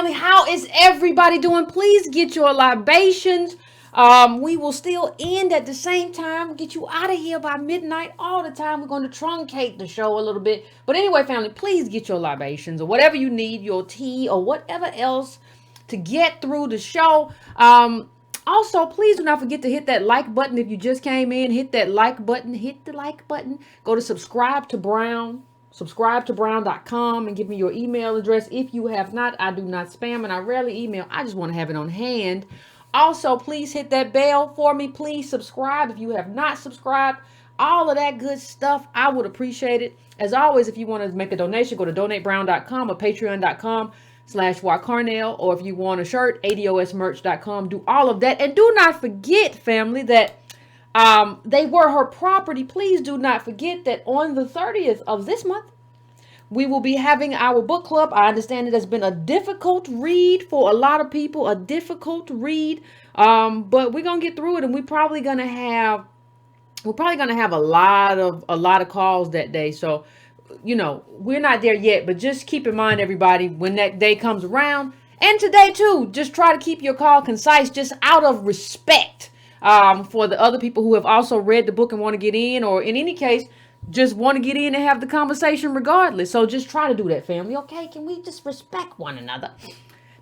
family, how is everybody doing? Please get your libations. We will still end at the same time, get you out of here by midnight all the time. We're going to truncate the show a little bit. But anyway, family, please get your libations or whatever you need, your tea or whatever else to get through the show. Also, please do not forget to hit that like button. If you just came in, hit that like button. Hit the like button. Go to subscribe to brown.com and give me your email address. If you have not, I do not spam and I rarely email. I just want to have it on hand. Also, please hit that bell for me. Please subscribe if you have not subscribed. All of that good stuff. I would appreciate it. As always, if you want to make a donation, go to donatebrown.com or patreon.com/Carnell. Or if you want a shirt, adosmerch.com. Do all of that. And do not forget, family, that they were her property. Please do not forget that on the 30th of this month, we will be having our book club. I understand it has been a difficult read for a lot of people, but we're gonna get through it, and we're probably gonna have a lot of calls that day. So, we're not there yet, but just keep in mind, everybody, when that day comes around, and today too, just try to keep your call concise, just out of respect for the other people who have also read the book and want to get in, or in any case, just want to get in and have the conversation regardless. So just try to do that, family. Okay, can we just respect one another?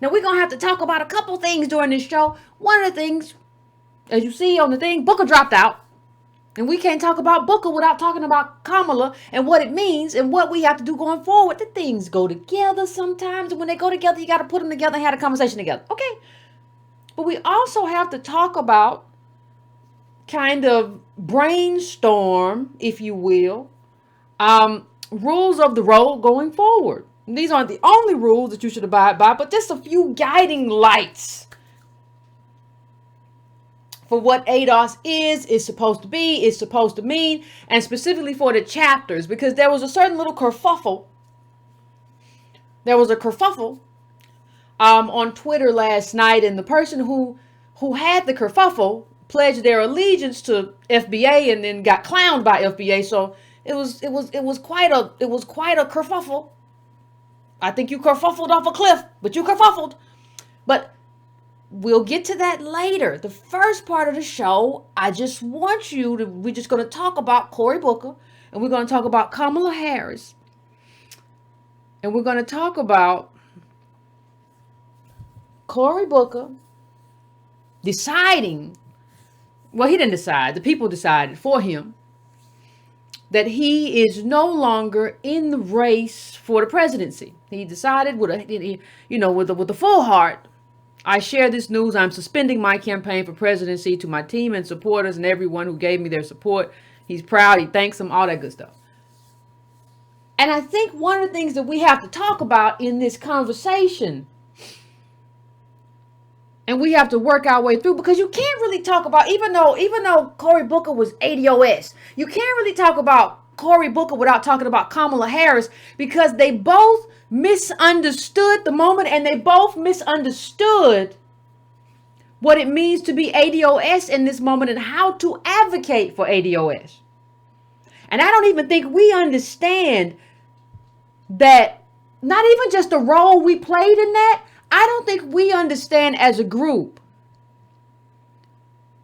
Now, we're going to have to talk about a couple things during this show. One of the things, as you see on the thing, Booker dropped out. And we can't talk about Booker without talking about Kamala and what it means and what we have to do going forward. The things go together sometimes. And when they go together, you got to put them together and have a conversation together. Okay. But we also have to talk about, kind of brainstorm, if you will, rules of the road going forward. And these aren't the only rules that you should abide by, but just a few guiding lights for what ADOS is supposed to be, is supposed to mean, and specifically for the chapters, because there was a certain little kerfuffle. There was a kerfuffle on Twitter last night, and the person who had the kerfuffle pledged their allegiance to FBA and then got clowned by FBA. So it was quite a kerfuffle. I think you kerfuffled off a cliff, but you kerfuffled. But we'll get to that later. The first part of the show, we're just going to talk about Cory Booker, and we're going to talk about Kamala Harris, and we're going to talk about Cory Booker deciding. Well, he didn't decide. The people decided for him that he is no longer in the race for the presidency. He decided with a full heart, I share this news. I'm suspending my campaign for presidency to my team and supporters and everyone who gave me their support. He's proud. He thanks them, all that good stuff. And I think one of the things that we have to talk about in this conversation, and we have to work our way through, because you can't really talk about, even though Cory Booker was ADOS, you can't really talk about Cory Booker without talking about Kamala Harris, because they both misunderstood the moment, and they both misunderstood what it means to be ADOS in this moment and how to advocate for ADOS. And I don't even think we understand that, not even just the role we played in that, I don't think we understand as a group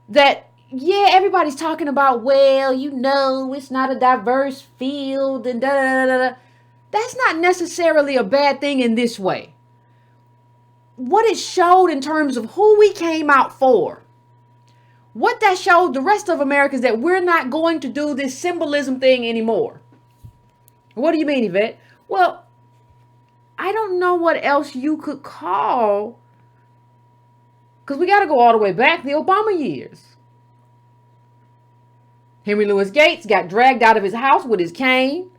that, yeah, everybody's talking about, well, it's not a diverse field and da da da da. That's not necessarily a bad thing in this way. What it showed in terms of who we came out for, what that showed the rest of America is that we're not going to do this symbolism thing anymore. What do you mean, Yvette? Well, I don't know what else you could call, because we got to go all the way back the Obama years. Henry Louis Gates got dragged out of his house with his cane.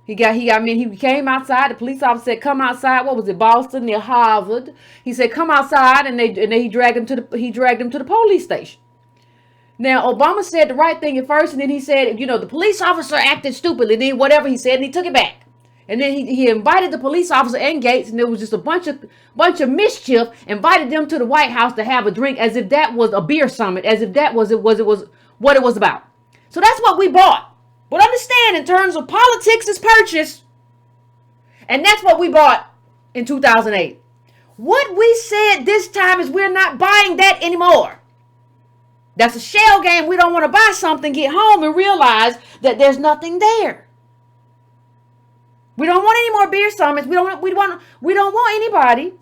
He came outside. The police officer said, "Come outside." What was it, Boston near Harvard? He said, "Come outside," and he dragged him to the police station. Now, Obama said the right thing at first, and then he said, the police officer acted stupidly. Then whatever he said, and he took it back. And then he invited the police officer and Gates, and there was just a bunch of mischief, invited them to the White House to have a drink, as if that was a beer summit, as if that was what it was about. So that's what we bought. But understand, in terms of politics is purchase, And that's what we bought in 2008. What we said this time is we're not buying that anymore. That's a shell game. We don't want to buy something, get home, and realize that there's nothing there. We don't want any more beer summits. We don't want anybody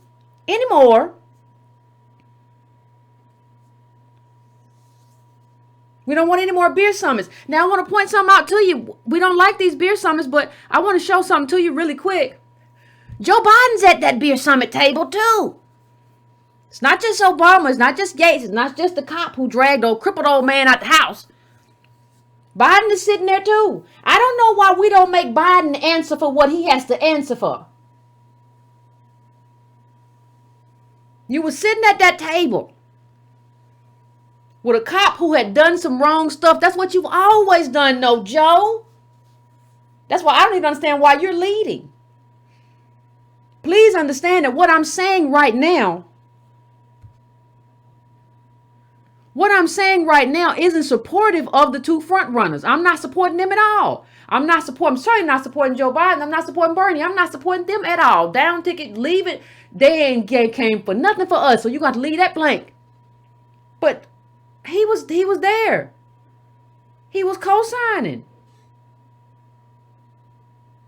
anymore. We don't want any more beer summits. Now I want to point something out to you. We don't like these beer summits, but I want to show something to you really quick. Joe Biden's at that beer summit table too. It's not just Obama. It's not just Gates. It's not just the cop who dragged old crippled old man out the house. Biden is sitting there too. I don't know why we don't make Biden answer for what he has to answer for. You were sitting at that table with a cop who had done some wrong stuff. That's what you've always done, no, Joe. That's why I don't even understand why you're leading. Please understand that what I'm saying right now isn't supportive of the two front runners. I'm not supporting them at all. I'm certainly not supporting Joe Biden. I'm not supporting Bernie. I'm not supporting them at all. Down ticket, leave it. They ain't came for nothing for us. So you got to leave that blank. But he was there. He was co-signing.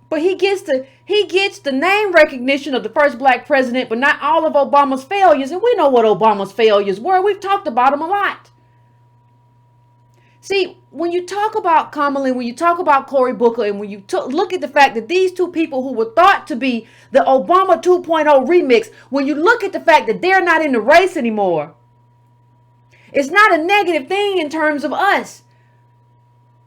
But he gets the name recognition of the first black president, but not all of Obama's failures. And we know what Obama's failures were. We've talked about them a lot. See, when you talk about Kamala, when you talk about Cory Booker, and when you look at the fact that these two people who were thought to be the Obama 2.0 remix, when you look at the fact that they're not in the race anymore, it's not a negative thing in terms of us.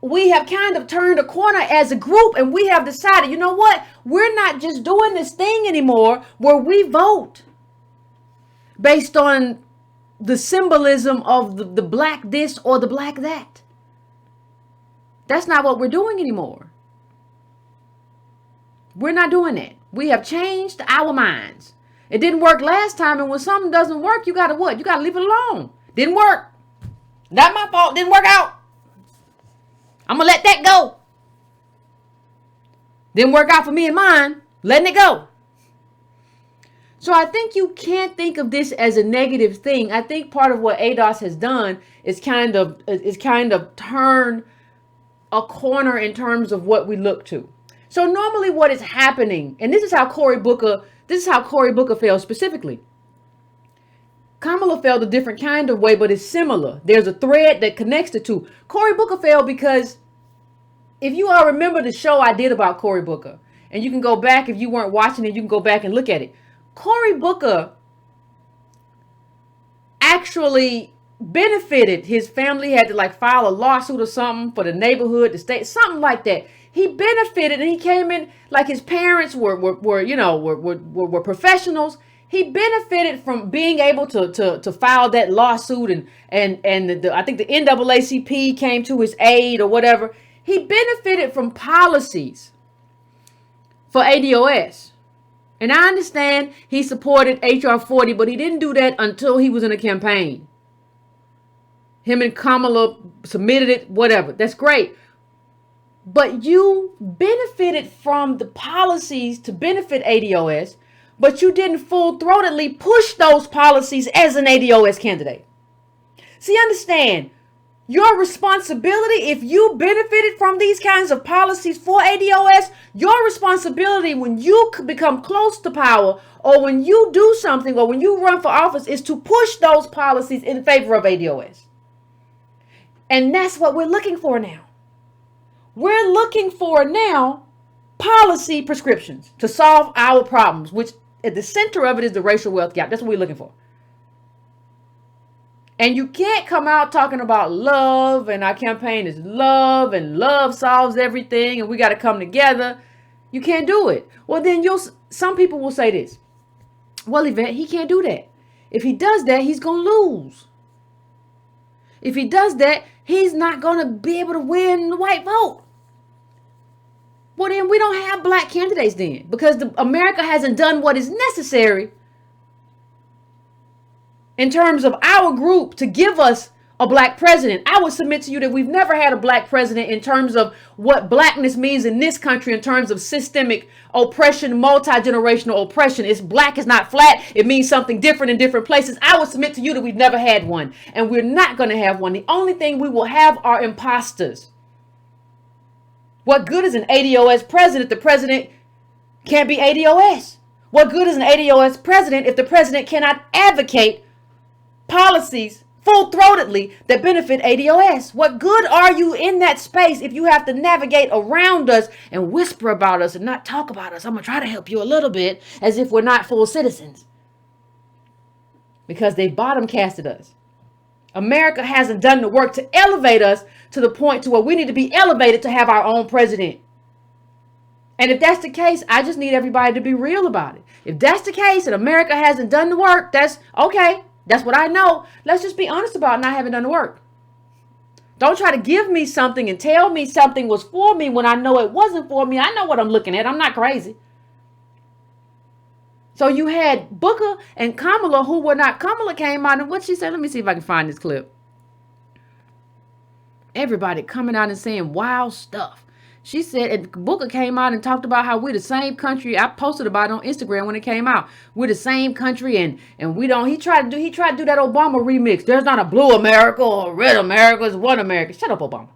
We have kind of turned a corner as a group, and we have decided, you know what? We're not just doing this thing anymore where we vote based on the symbolism of the black this or the black that. That's not what we're doing anymore. We're not doing that. We have changed our minds. It didn't work last time, and when something doesn't work, you got to what? You got to leave it alone. Didn't work. Not my fault. Didn't work out. I'm going to let that go. Didn't work out for me and mine. Letting it go. So I think you can't think of this as a negative thing. I think part of what ADOS has done is kind of turn a corner in terms of what we look to. So normally what is happening, and this is how Cory Booker fell specifically. Kamala felt a different kind of way, but it's similar. There's a thread that connects the two. Cory Booker fell because if you all remember the show I did about Cory Booker, and you can go back, if you weren't watching it, you can go back and look at it. Cory Booker actually benefited. His family had to file a lawsuit or something for the neighborhood, the state, something like that. He benefited, and he came in like his parents were professionals. He benefited from being able to file that lawsuit, and I think the NAACP came to his aid or whatever. He benefited from policies for ADOS. And I understand he supported HR 40, but he didn't do that until he was in a campaign. Him and Kamala submitted it, whatever. That's great. But you benefited from the policies to benefit ADOS, but you didn't full-throatedly push those policies as an ADOS candidate. See, understand, your responsibility, if you benefited from these kinds of policies for ADOS, your responsibility when you become close to power, or when you do something, or when you run for office, is to push those policies in favor of ADOS. And that's what we're looking for now. We're looking for now policy prescriptions to solve our problems, which at the center of it is the racial wealth gap. That's what we're looking for. And you can't come out talking about love, and our campaign is love, and love solves everything, and we got to come together. You can't do it. Well, then some people will say this. Well, Yvette, he can't do that. If he does that, he's going to lose. If he does that, he's not going to be able to win the white vote. Well, then we don't have black candidates then, because America hasn't done what is necessary in terms of our group to give us a black president. I would submit to you that we've never had a black president in terms of what blackness means in this country in terms of systemic oppression, multi-generational oppression. It's black, it's not flat. It means something different in different places. I would submit to you that we've never had one, and we're not going to have one. The only thing we will have are imposters. What good is an ADOS president if the president can't be ADOS? What good is an ADOS president if the president cannot advocate policies full-throatedly that benefit ADOS? What good are you in that space if you have to navigate around us and whisper about us and not talk about us? I'm going to try to help you a little bit as if we're not full citizens. Because they bottom casted us. America hasn't done the work to elevate us to the point to where we need to be elevated to have our own president. And if that's the case, I just need everybody to be real about it. If that's the case and America hasn't done the work, that's okay. That's what I know. Let's just be honest about not having done the work. Don't try to give me something and tell me something was for me when I know it wasn't for me. I know what I'm looking at. I'm not crazy. So you had Booker and Kamala who were not. Kamala came out and what she said, let me see if I can find this clip. Everybody coming out and saying wild stuff. She said, and Booker came out and talked about how we're the same country. I posted about it on Instagram when it came out. We're the same country, and we don't. He tried to do that Obama remix. There's not a blue America or a red America. It's one America. Shut up, Obama.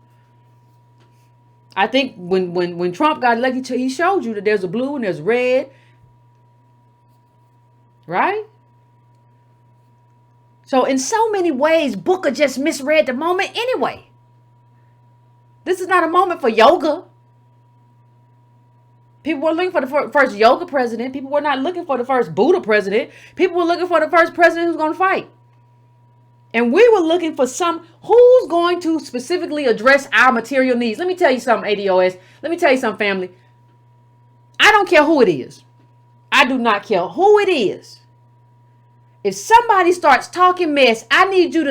I think when Trump got elected, he showed you that there's a blue and there's red, right? So in so many ways, Booker just misread the moment anyway. This is not a moment for yoga. People were looking for the first yoga president. People were not looking for the first Buddha president. People were looking for the first president who's going to fight. And we were looking for who's going to specifically address our material needs. Let me tell you something, ADOS. Let me tell you something, family. I don't care who it is. I do not care who it is. If somebody starts talking mess, I need you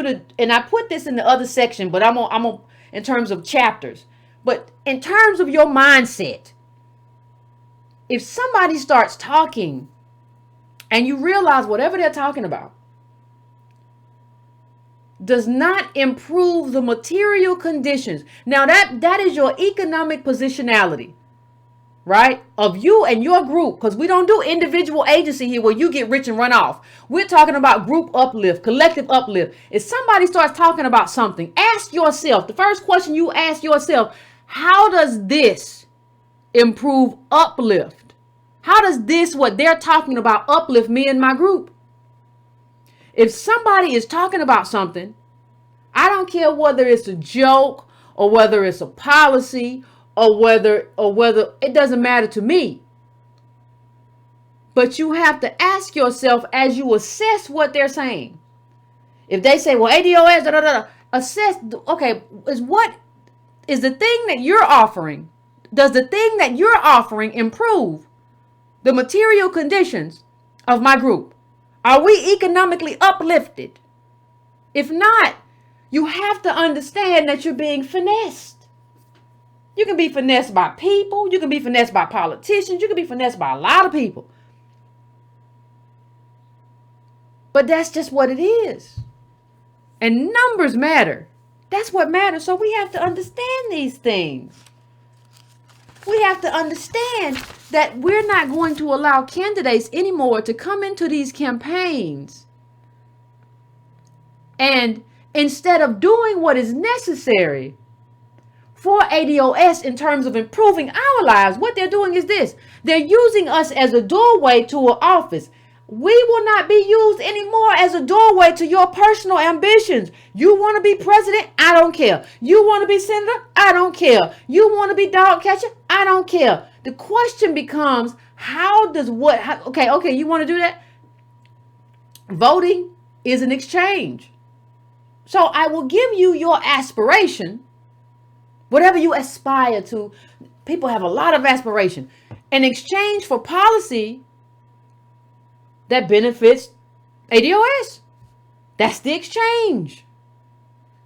to, and I put this in the other section, but I'm on in terms of chapters. But in terms of your mindset, if somebody starts talking and you realize whatever they're talking about does not improve the material conditions. Now that is your economic positionality, right? Of you and your group, because we don't do individual agency here where you get rich and run off. We're talking about group uplift, collective uplift. If somebody starts talking about something, ask yourself, the first question you ask yourself, how does this improve uplift? How does this, what they're talking about, uplift me and my group? If somebody is talking about something, I don't care whether it's a joke or whether it's a policy or whether it doesn't matter to me. But you have to ask yourself as you assess what they're saying. If they say, well, ADOS, assess, okay, is the thing that you're offering, does the thing that you're offering improve the material conditions of my group? Are we economically uplifted? If not, you have to understand that you're being finessed. You can be finessed by people. You can be finessed by politicians. You can be finessed by a lot of people. But that's just what it is. And numbers matter. That's what matters. So we have to understand these things. We have to understand that we're not going to allow candidates anymore to come into these campaigns and instead of doing what is necessary for ADOS in terms of improving our lives, what they're doing is this. They're using us as a doorway to an office. We will not be used anymore as a doorway to your personal ambitions. You want to be president? I don't care. You want to be senator? I don't care. You want to be dog catcher? I don't care. The question becomes, okay, you want to do that? Voting is an exchange. So I will give you your aspiration, whatever you aspire to. People have a lot of aspiration. In exchange for policy that benefits ADOS. That's the exchange.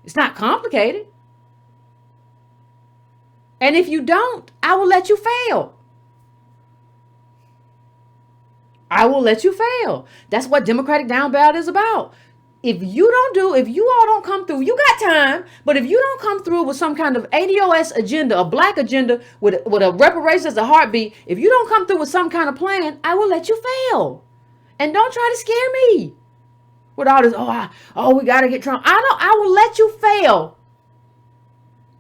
It's not complicated. And if you don't, I will let you fail. I will let you fail. That's what Democratic down ballot is about. If you all don't come through, you got time, but if you don't come through with some kind of ADOS agenda, a black agenda with a reparations as a heartbeat, if you don't come through with some kind of plan, I will let you fail. And don't try to scare me with all this, we got to get Trump. I will let you fail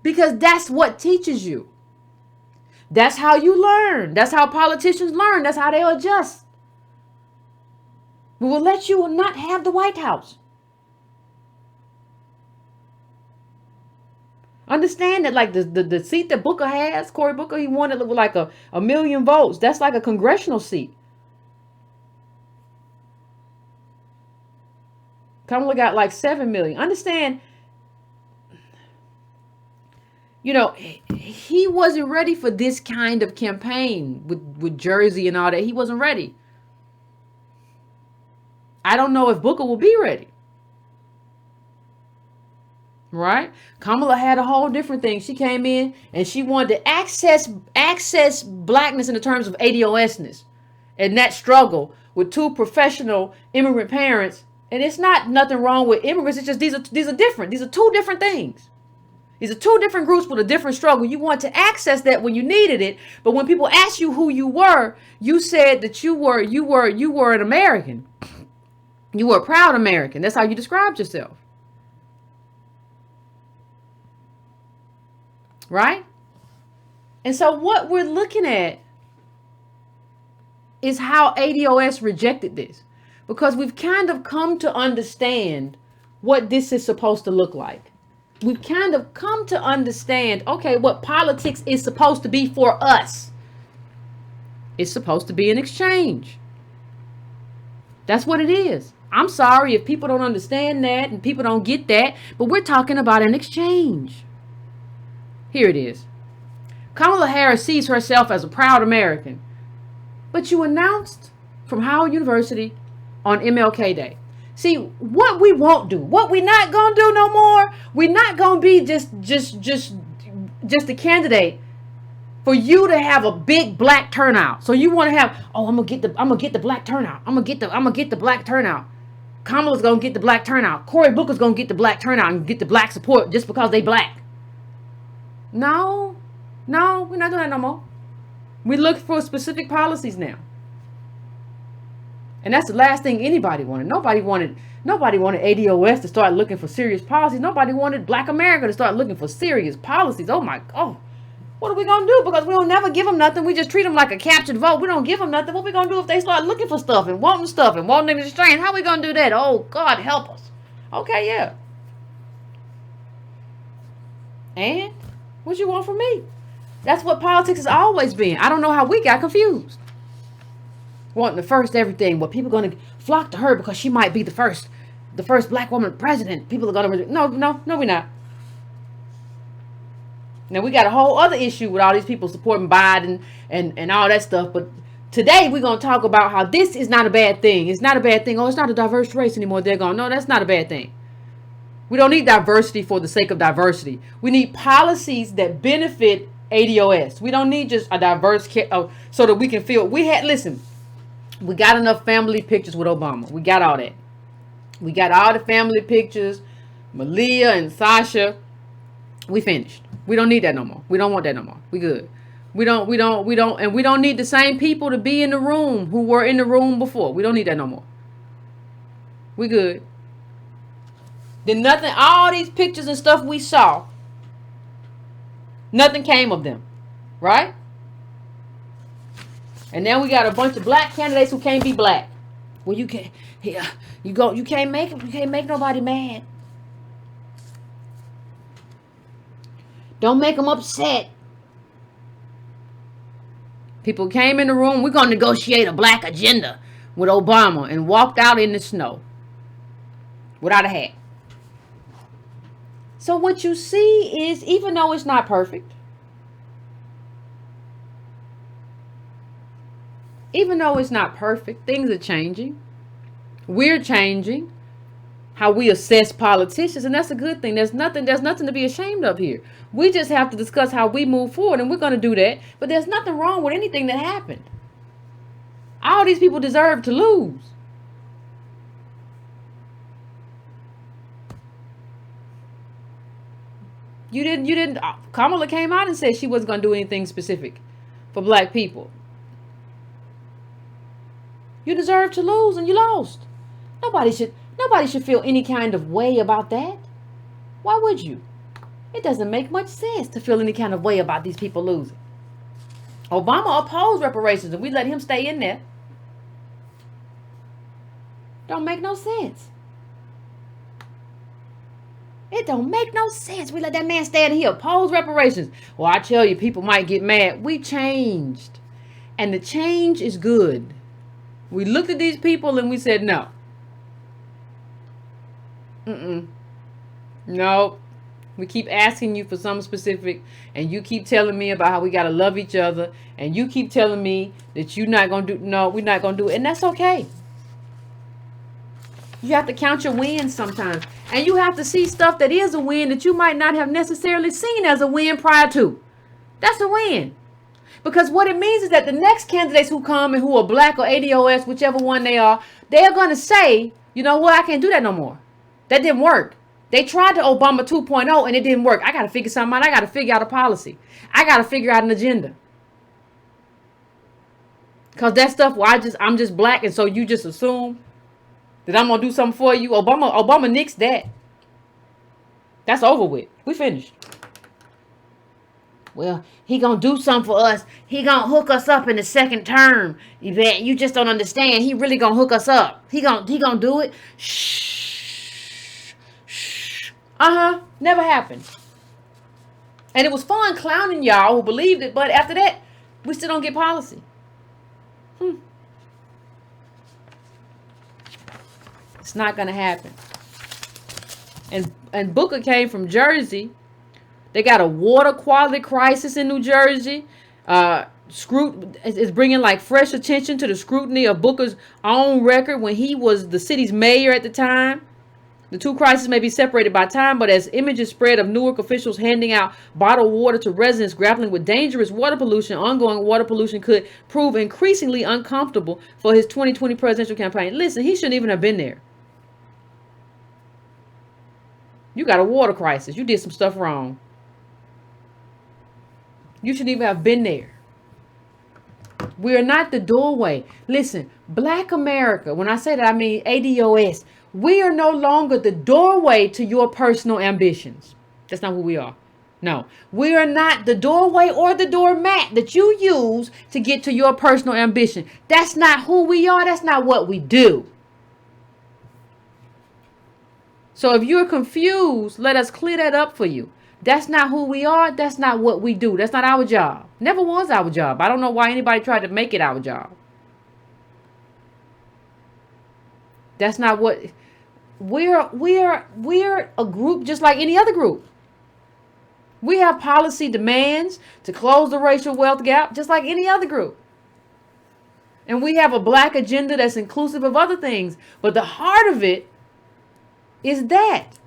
because that's what teaches you. That's how you learn. That's how politicians learn. That's how they adjust. We will let you not have the White House. Understand that, like the seat that Booker has, Cory Booker, he wanted like a million votes. That's like a congressional seat. Kamala got like 7 million. Understand, he wasn't ready for this kind of campaign with Jersey and all that. He wasn't ready. I don't know if Booker will be ready. Right? Kamala had a whole different thing. She came in and she wanted to access blackness in the terms of ADOSness and that struggle with two professional immigrant parents. And it's not nothing wrong with immigrants. It's just these are different. These are two different things. These are two different groups with a different struggle. You want to access that when you needed it, but when people asked you who you were, you said that you were an American. You were a proud American. That's how you described yourself. Right? And so what we're looking at is how ADOS rejected this, because we've kind of come to understand what this is supposed to look like. We've kind of come to understand, okay, what politics is supposed to be for us. It's supposed to be an exchange. That's what it is. I'm sorry if people don't understand that and people don't get that, but we're talking about an exchange. Here it is. Kamala Harris sees herself as a proud American, but you announced from Howard University on MLK Day. See, what we won't do, what we're not going to do no more, we're not going to be just a candidate for you to have a big black turnout. So you want to have, I'm going to get the black turnout. I'm going to get the black turnout. Kamala's going to get the black turnout. Cory Booker's going to get the black turnout and get the black support just because they black. No, we're not doing that no more. We look for specific policies now. And that's the last thing anybody wanted. Nobody wanted ADOS to start looking for serious policies. Nobody wanted Black America to start looking for serious policies. Oh my God. What are we going to do? Because we don't never give them nothing. We just treat them like a captured vote. We don't give them nothing. What are we going to do if they start looking for stuff and wanting to exchange? How are we going to do that? Oh, God, help us. Okay, yeah. And what you want from me? That's what politics has always been. I don't know how we got confused. Wanting the first everything. Well, people are going to flock to her because she might be the first black woman president. People are going to... No, we're not. Now, we got a whole other issue with all these people supporting Biden and all that stuff. But today, we're going to talk about how this is not a bad thing. It's not a bad thing. Oh, it's not a diverse race anymore. They're going, no, that's not a bad thing. We don't need diversity for the sake of diversity. We need policies that benefit ADOS. We don't need just a diverse so that we can feel... Listen, we got enough family pictures with Obama. We got all that. We got all the family pictures. Malia and Sasha. We finished. We don't need that no more. We don't want that no more. We good. We don't need the same people to be in the room who were in the room before. We don't need that no more. We good. Then nothing, all these pictures and stuff we saw, nothing came of them. Right? And now we got a bunch of black candidates who can't be black. Well, you can't make nobody mad. Don't make them upset. People came in the room, we're going to negotiate a black agenda with Obama, and walked out in the snow without a hat. So what you see is, even though it's not perfect, things are changing. We're changing how we assess politicians, and that's a good thing. There's nothing to be ashamed of here. We just have to discuss how we move forward, and we're going to do that. But there's nothing wrong with anything that happened. All these people deserve to lose. You didn't. Kamala came out and said she wasn't going to do anything specific for black people. You deserve to lose, and you lost. Nobody should feel any kind of way about that. Why would you? It doesn't make much sense to feel any kind of way about these people losing. Obama opposed reparations, and we let him stay in there. Don't make no sense. It don't make no sense. We let that man stay in here, oppose reparations. Well, I tell you, people might get mad. We changed. And the change is good. We looked at these people and we said, no. No. We keep asking you for something specific, and you keep telling me about how we got to love each other, and you keep telling me that you're not going to do, no, we're not going to do it. And that's okay. You have to count your wins sometimes. And you have to see stuff that is a win that you might not have necessarily seen as a win prior to. That's a win. Because what it means is that the next candidates who come and who are black or ADOS, whichever one they are going to say, you know what, I can't do that no more. That didn't work. They tried to Obama 2.0 and it didn't work. I got to figure something out. I got to figure out a policy. I got to figure out an agenda. Because that stuff where I'm just black, and so you just assume that I'm going to do something for you. Obama nixed that. That's over with. We finished. Well, he going to do something for us. He going to hook us up in the second term. Yvette, you just don't understand. He really going to hook us up. He going to do it. Shh. Never happened. And it was fun clowning y'all who believed it, but after that, we still don't get policy. It's not going to happen. And Booker came from Jersey. They got a water quality crisis in New Jersey. It's bringing like fresh attention to the scrutiny of Booker's own record when he was the city's mayor at the time. The two crises may be separated by time, but as images spread of Newark officials handing out bottled water to residents grappling with dangerous water pollution, ongoing water pollution could prove increasingly uncomfortable for his 2020 presidential campaign. Listen, he shouldn't even have been there. You got a water crisis. You did some stuff wrong. You shouldn't even have been there. We are not the doorway. Listen, Black America, when I say that, I mean ADOS. We are no longer the doorway to your personal ambitions. That's not who we are. No, we are not the doorway or the doormat that you use to get to your personal ambition. That's not who we are. That's not what we do. So if you're confused, let us clear that up for you. That's not who we are. That's not what we do. That's not our job. Never was our job. I don't know why anybody tried to make it our job. That's not what we're a group just like any other group. We have policy demands to close the racial wealth gap just like any other group. And we have a black agenda that's inclusive of other things. But the heart of it is that.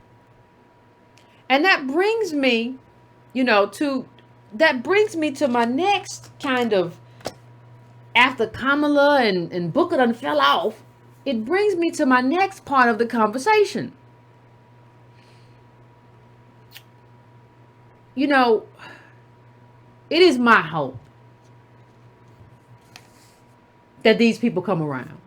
And that brings me, to my next kind of, after Kamala and Booker done fell off, it brings me to my next part of the conversation. It is my hope that these people come around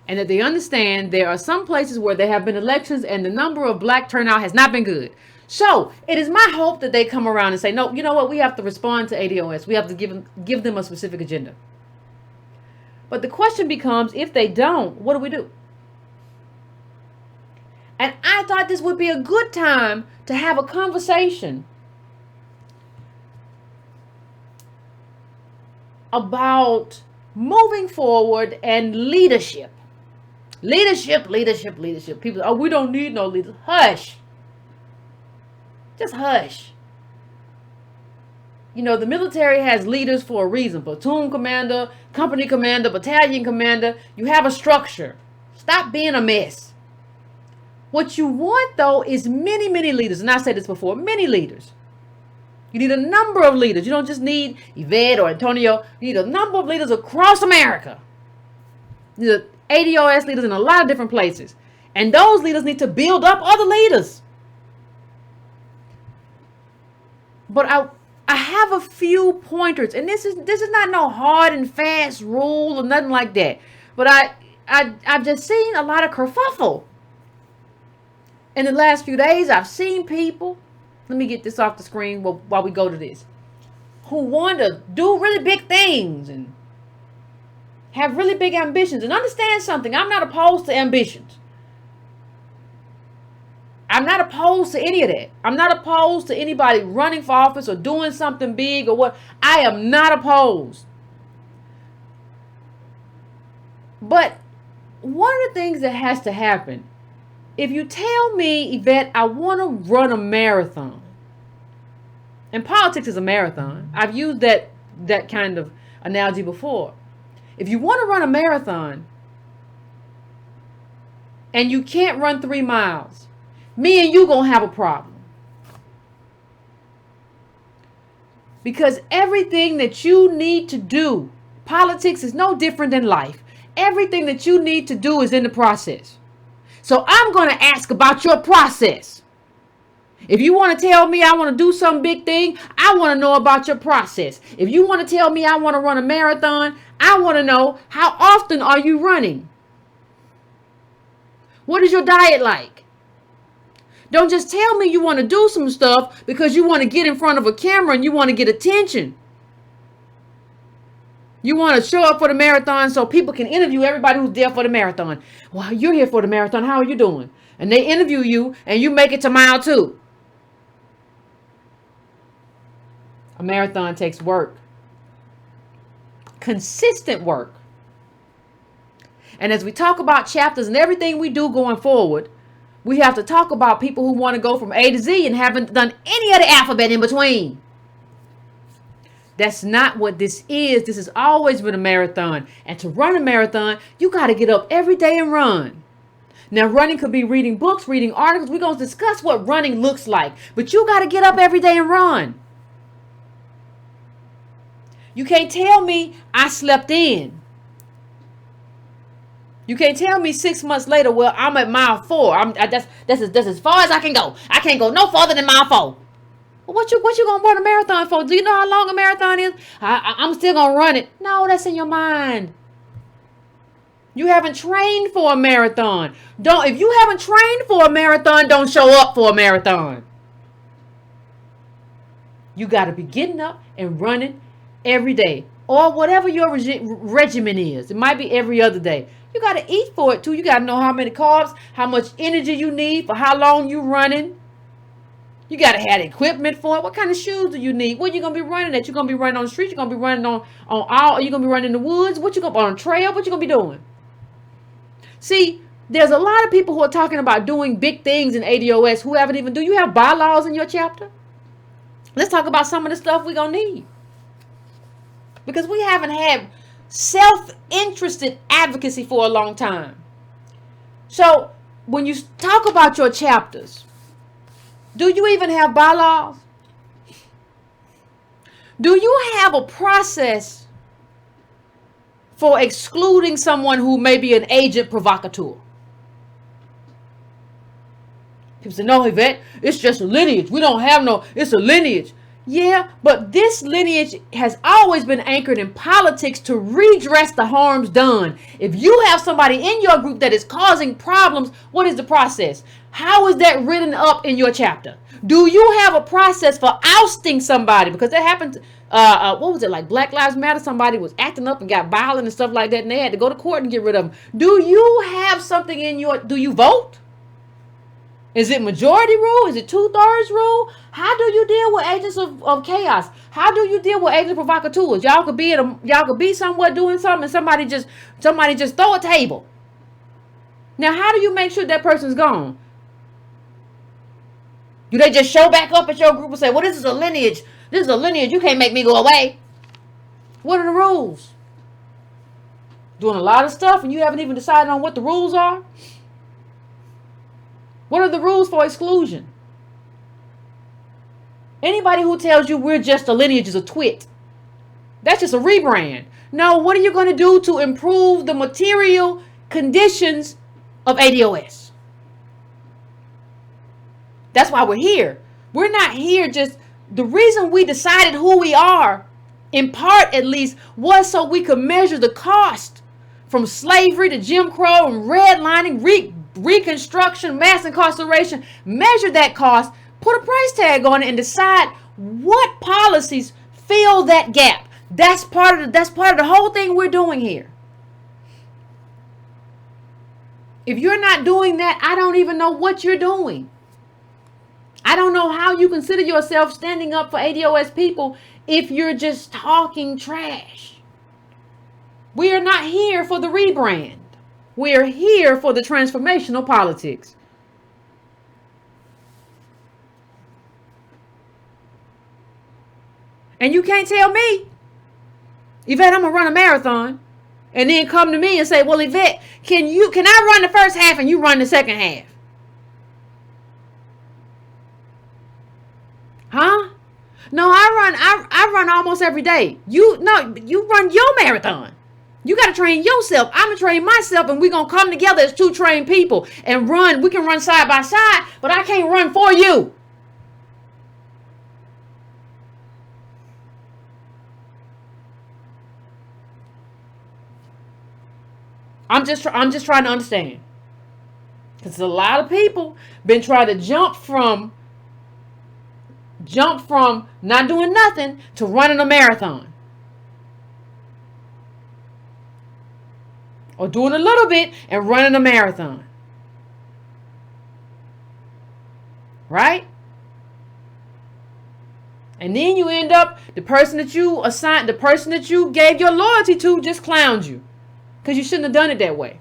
and that they understand there are some places where there have been elections and the number of black turnout has not been good. So it is my hope that they come around and say, no, you know what? We have to respond to ADOS. We have to give them a specific agenda. But the question becomes, if they don't, what do we do? And I thought this would be a good time to have a conversation about moving forward and leadership. Leadership. People, we don't need no leaders. Hush. Just hush. The military has leaders for a reason. Platoon commander, company commander, battalion commander. You have a structure. Stop being a mess. What you want, though, is many, many leaders. And I said this before, many leaders. You need a number of leaders. You don't just need Yvette or Antonio. You need a number of leaders across America. You need ADOS leaders in a lot of different places. And those leaders need to build up other leaders. But I have a few pointers, and this is not no hard and fast rule or nothing like that. But I've just seen a lot of kerfuffle in the last few days. I've seen people. Let me get this off the screen while we go to this. Who want to do really big things and have really big ambitions. And understand something. I'm not opposed to ambitions. I'm not opposed to any of that. I'm not opposed to anybody running for office or doing something big or what. I am not opposed. But one of the things that has to happen, if you tell me, Yvette, I want to run a marathon, and politics is a marathon. I've used that kind of analogy before. If you want to run a marathon and you can't run 3 miles, me and you gonna have a problem. Because everything that you need to do, politics is no different than life. Everything that you need to do is in the process. So I'm going to ask about your process. If you want to tell me I want to do some big thing, I want to know about your process. If you want to tell me I want to run a marathon, I want to know, how often are you running? What is your diet like? Don't just tell me you want to do some stuff because you want to get in front of a camera and you want to get attention. You want to show up for the marathon so people can interview everybody who's there for the marathon. Well, you're here for the marathon. How are you doing? And they interview you and you make it to mile 2. A marathon takes work. Consistent work. And as we talk about chapters and everything we do going forward, we have to talk about people who want to go from A to Z and haven't done any of the alphabet in between. That's not what this is. This has always been a marathon. And to run a marathon, you got to get up every day and run. Now, running could be reading books, reading articles. We're going to discuss what running looks like. But you got to get up every day and run. You can't tell me I slept in. You can't tell me 6 months later, well, I'm at mile 4. That's as far as I can go. I can't go no farther than mile 4. Well, what you gonna run a marathon for? Do you know how long a marathon is? I'm still gonna run it. No, that's in your mind. You haven't trained for a marathon. If you haven't trained for a marathon, don't show up for a marathon. You got to be getting up and running every day, or whatever your regimen is. It might be every other day. You got to eat for it too. You got to know how many carbs, how much energy you need for how long you running. You got to have equipment for it. What kind of shoes do you need? What you going to be running at? You going to be running on the street? You going to be running on all? You going to be running in the woods? What you going to be on a trail? What you going to be doing? See, there's a lot of people who are talking about doing big things in ADOS who haven't even. Do you have bylaws in your chapter? Let's talk about some of the stuff we're going to need. Because we haven't had self-interested advocacy for a long time. So when you talk about your chapters, do you even have bylaws? Do you have a process for excluding someone who may be an agent provocateur? People say, no, Yvette, it's just a lineage. We don't have no, it's a lineage. Yeah, but this lineage has always been anchored in politics to redress the harms done. If you have somebody in your group that is causing problems, what is the process? How is that written up in your chapter? Do you have a process for ousting somebody? Because that happened, what was it, like Black Lives Matter? Somebody was acting up and got violent and stuff like that, and they had to go to court and get rid of them. Do you have something in your, do you vote? Is it majority rule? Is it 2/3 rule? How do you deal with agents of chaos? How do you deal with agents of provocateurs? Y'all could be somewhere doing something and somebody just throw a table. Now, how do you make sure that person's gone? Do they just show back up at your group and say, well, this is a lineage. This is a lineage. You can't make me go away. What are the rules? Doing a lot of stuff and you haven't even decided on what the rules are? What are the rules for exclusion? Anybody who tells you we're just a lineage is a twit. That's just a rebrand. No, what are you going to do to improve the material conditions of ADOS? That's why we're here. We're not here just The reason we decided who we are, in part at least, was so we could measure the cost from slavery to Jim Crow and redlining, Reconstruction, mass incarceration. Measure that cost, put a price tag on it, and decide what policies fill that gap. That's part of the whole thing we're doing here. If you're not doing that, I don't even know what you're doing. I don't know how you consider yourself standing up for ADOS people if you're just talking trash. We are not here for the rebrand. We're here for the transformational politics. And you can't tell me, Yvette, I'm going to run a marathon, and then come to me and say, well, Yvette, can I run the first half and you run the second half? Huh? No, I run almost every day. You run your marathon. You got to train yourself. I'm going to train myself, and we're going to come together as two trained people and run. We can run side by side, but I can't run for you. I'm just trying to understand. Because a lot of people been trying to jump from not doing nothing to running a marathon. Or doing a little bit and running a marathon. Right? And then you end up, the person that you gave your loyalty to just clowned you. Because you shouldn't have done it that way.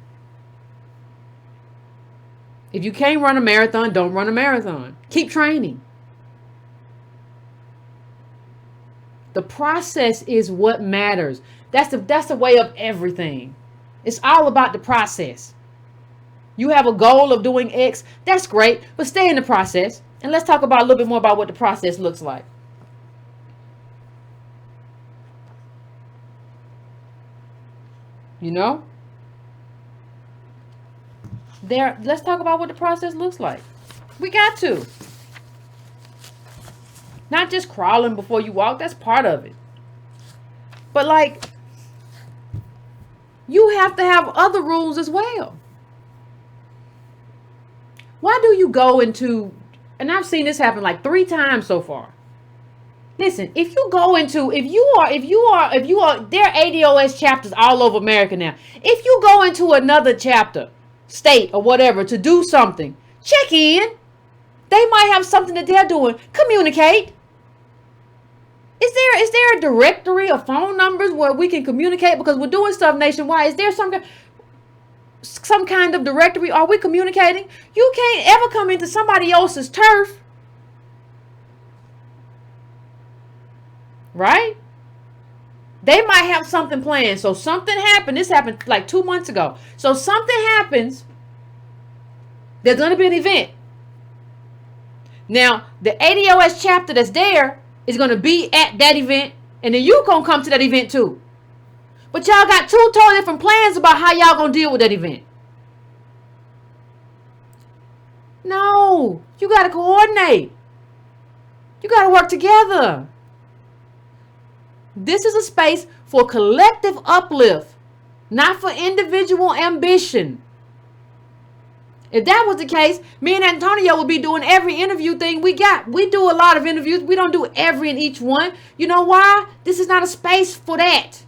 If you can't run a marathon, don't run a marathon. Keep training. The process is what matters. That's the way of everything. It's all about the process. You have a goal of doing X, that's great, but stay in the process. And let's talk about a little bit more about what the process looks like. You know? Let's talk about what the process looks like. We got to. Not just crawling before you walk, that's part of it. But like, you have to have other rules as well. Why do you go into, and I've seen this happen like 3 times so far. Listen, if you are, there are ADOS chapters all over America now. If you go into another chapter, state or whatever, to do something, check in. They might have something that they're doing. Communicate. Is there a directory of phone numbers where we can communicate? Because we're doing stuff nationwide. Is there some kind of directory? Are we communicating? You can't ever come into somebody else's turf. Right? They might have something planned. So something happened. This happened like 2 months ago. So something happens. There's going to be an event. Now, the ADOS chapter that's there is going to be at that event. And then you going to come to that event too. But y'all got 2 totally different plans about how y'all going to deal with that event. No. You got to coordinate. You got to work together. This is a space for collective uplift, not for individual ambition. If that was the case, me and Antonio would be doing every interview thing we got. We do a lot of interviews. We don't do every and each one. You know why? This is not a space for that.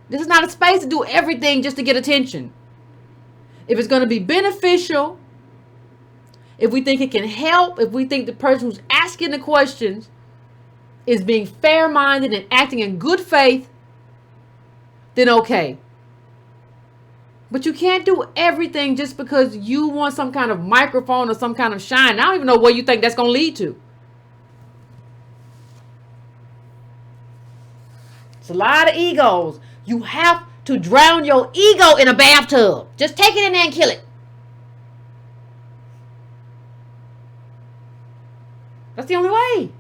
This is not a space to do everything just to get attention. If it's going to be beneficial, if we think it can help, if we think the person who's asking the questions is being fair-minded and acting in good faith, then okay. But you can't do everything just because you want some kind of microphone or some kind of shine. I don't even know where you think that's going to lead to. It's a lot of egos. You have to drown your ego in a bathtub. Just take it in there and kill it. That's the only way.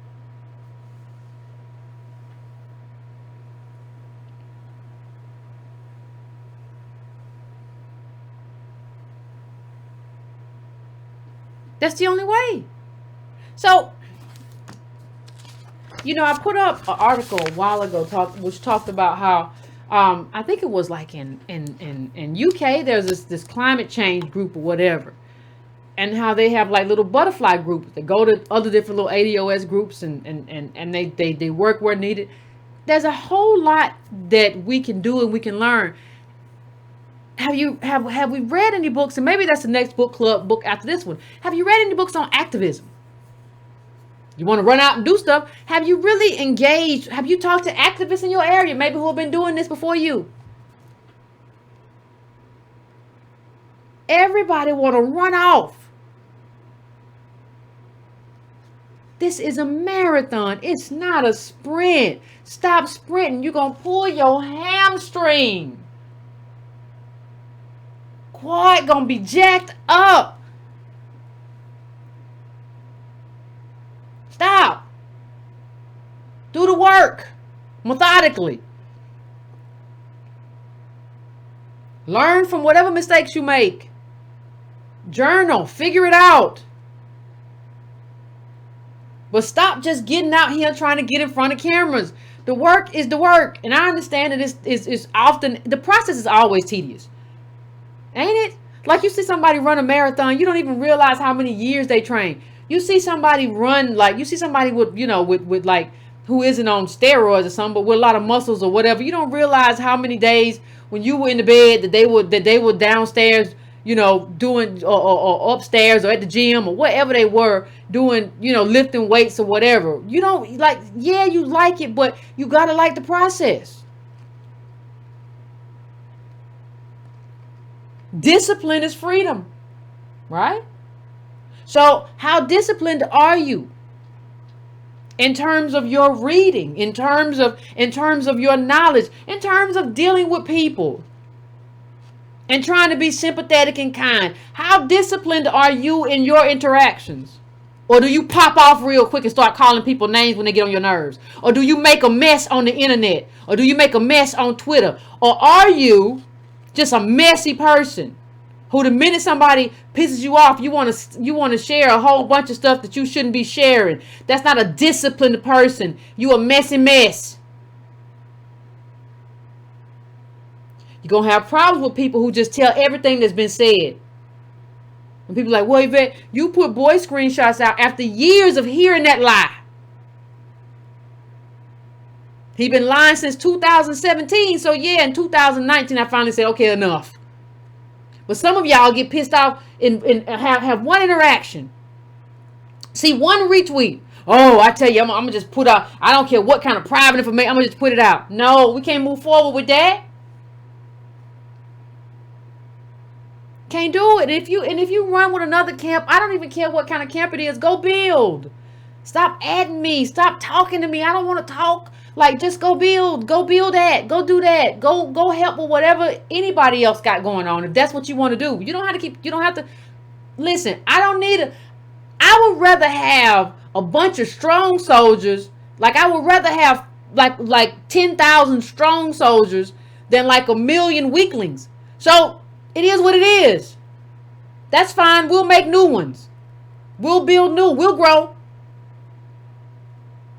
That's the only way. So, I put up an article a while ago which talked about how I think it was like in UK there's this climate change group or whatever, and how they have like little butterfly groups that go to other different little ADOS groups and they work where needed. There's a whole lot that we can do and we can learn. Have we read any books? And maybe that's the next book club book after this one. Have you read any books on activism? You want to run out and do stuff. Have you really engaged? Have you talked to activists in your area, maybe who have been doing this before you? Everybody want to run off. This is a marathon. It's not a sprint. Stop sprinting. You're going to pull your hamstring. Quad going to be jacked up. Stop. Do the work methodically. Learn from whatever mistakes you make. Journal. Figure it out. But stop just getting out here trying to get in front of cameras. The work is the work. And I understand that it's often, the process is always tedious. Ain't it? Like you see somebody run a marathon, you don't even realize how many years they train. You see somebody run, like you see somebody with, with like, who isn't on steroids or something, but with a lot of muscles or whatever. You don't realize how many days when you were in the bed that they were downstairs, doing or upstairs or at the gym or whatever they were doing, lifting weights or whatever. You don't like, yeah, you like it, but you got to like the process. Discipline is freedom, right? So how disciplined are you in terms of your reading, in terms of your knowledge, in terms of dealing with people and trying to be sympathetic and kind? How disciplined are you in your interactions? Or do you pop off real quick and start calling people names when they get on your nerves? Or do you make a mess on the internet? Or do you make a mess on Twitter? Or are you just a messy person who the minute somebody pisses you off, you want to share a whole bunch of stuff that you shouldn't be sharing? That's not a disciplined person. You a messy mess. You're going to have problems with people who just tell everything that's been said. And people are like, well, Yvette, you put boy screenshots out after years of hearing that lie. He been lying since 2017. So yeah, in 2019, I finally said, okay, enough. But some of y'all get pissed off and have one interaction. See one retweet. Oh, I tell you, I'm going to just put out, I don't care what kind of private information, I'm going to just put it out. No, we can't move forward with that. Can't do it. And if you run with another camp, I don't even care what kind of camp it is. Go build. Stop adding me. Stop talking to me. I don't want to talk. Like, just go build. Go build that. Go do that. Go help with whatever anybody else got going on. If that's what you want to do. You don't have to. Listen, I would rather have a bunch of strong soldiers. Like, I would rather have like 10,000 strong soldiers than like 1 million weaklings. So, it is what it is. That's fine. We'll make new ones. We'll build new. We'll grow.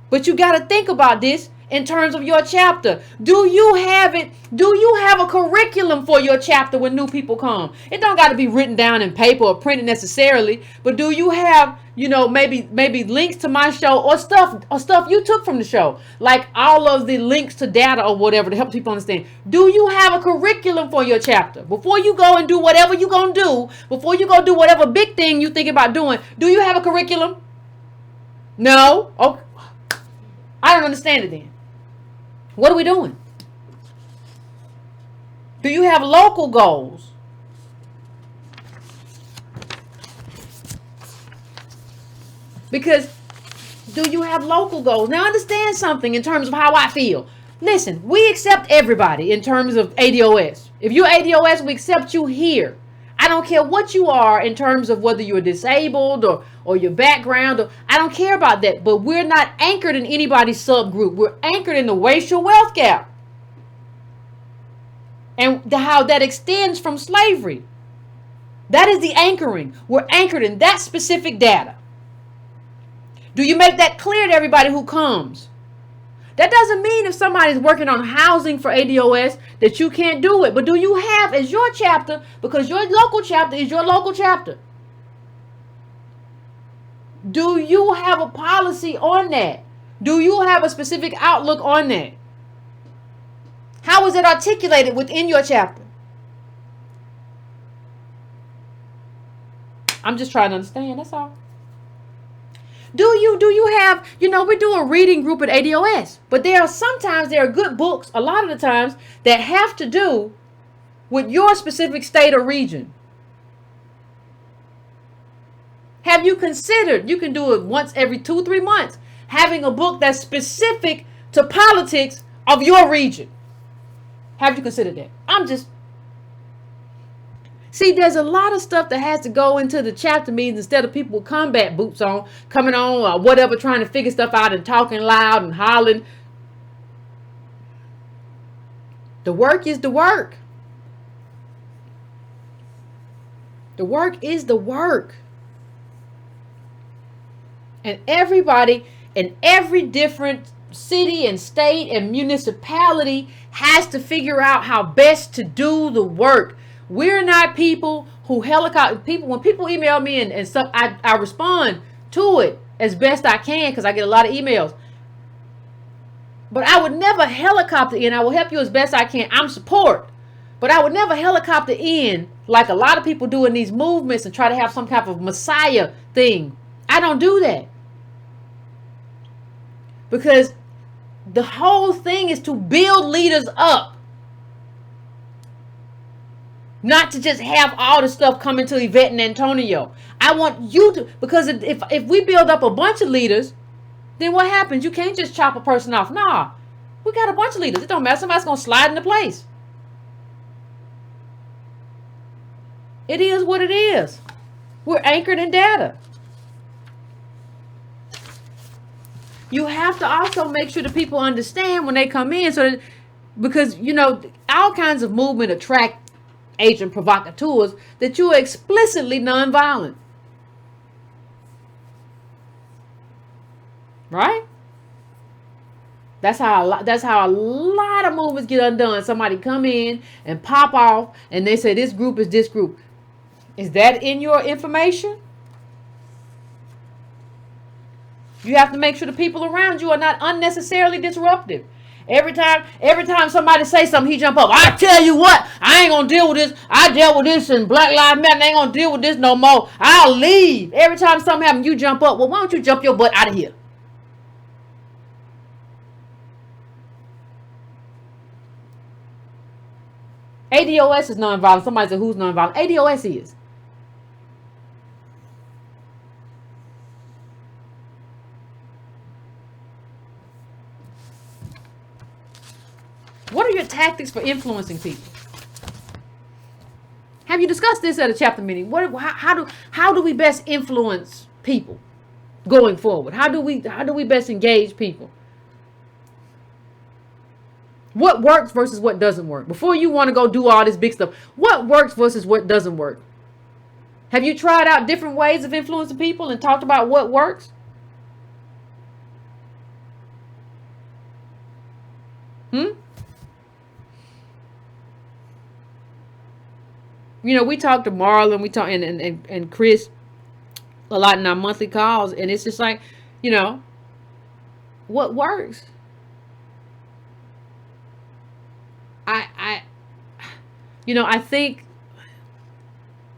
But you got to think about this in terms of your chapter. Do you have it? Do you have a curriculum for your chapter when new people come? It don't got to be written down in paper or printed necessarily, but do you have, maybe links to my show or stuff you took from the show, like all of the links to data or whatever to help people understand? Do you have a curriculum for your chapter? Before you go and do whatever you're going to do, before you go do whatever big thing you think about doing, do you have a curriculum? No? Okay. I don't understand it then. What are we doing? Do you have local goals? Because do you have local goals? Now understand something in terms of how I feel. Listen, we accept everybody in terms of ADOS. If you're ADOS, we accept you here. I don't care what you are in terms of whether you're disabled or your background. I don't care about that. But we're not anchored in anybody's subgroup. We're anchored in the racial wealth gap. And how that extends from slavery. That is the anchoring. We're anchored in that specific data. Do you make that clear to everybody who comes? That doesn't mean if somebody's working on housing for ADOS that you can't do it. But do you have as your chapter, because your local chapter is your local chapter, do you have a policy on that? Do you have a specific outlook on that? How is it articulated within your chapter? I'm just trying to understand, that's all. Do you have, we do a reading group at ADOS, but there are good books, a lot of the times, that have to do with your specific state or region. Have you considered, you can do it once every 2-3 months, having a book that's specific to politics of your region? Have you considered that? See, there's a lot of stuff that has to go into the chapter meetings instead of people with combat boots on, coming on or whatever, trying to figure stuff out and talking loud and hollering. The work is the work. The work is the work. And everybody in every different city and state and municipality has to figure out how best to do the work. We're not people who helicopter people. When people email me and stuff, I respond to it as best I can because I get a lot of emails. But I would never helicopter in. I will help you as best I can. I'm support. But I would never helicopter in like a lot of people do in these movements and try to have some kind of messiah thing. I don't do that. Because the whole thing is to build leaders up. Not to just have all the stuff coming to Yvette and Antonio. I want you to, because if we build up a bunch of leaders, then what happens? You can't just chop a person off. Nah, we got a bunch of leaders. It don't matter. Somebody's going to slide into place. It is what it is. We're anchored in data. You have to also make sure the people understand when they come in, so that, because, all kinds of movement attract agent provocateurs, that you are explicitly nonviolent. Right? That's how a lot of movements get undone. Somebody come in and pop off and they say this group is this group. Is that in your information? You have to make sure the people around you are not unnecessarily disruptive. Every time somebody say something, he jump up. I tell you what, I ain't gonna deal with this. I dealt with this in Black Lives Matter. I ain't gonna deal with this no more. I'll leave. Every time something happens, you jump up. Well, why don't you jump your butt out of here? ADOS is nonviolent. Somebody said, who's nonviolent? ADOS is. What are your tactics for influencing people? Have you discussed this at a chapter meeting? How do we best influence people going forward? How do we best engage people? What works versus what doesn't work? Before you want to go do all this big stuff, what works versus what doesn't work? Have you tried out different ways of influencing people and talked about what works? We talk to Marlon, we talk and Chris a lot in our monthly calls, and it's just like, what works? I think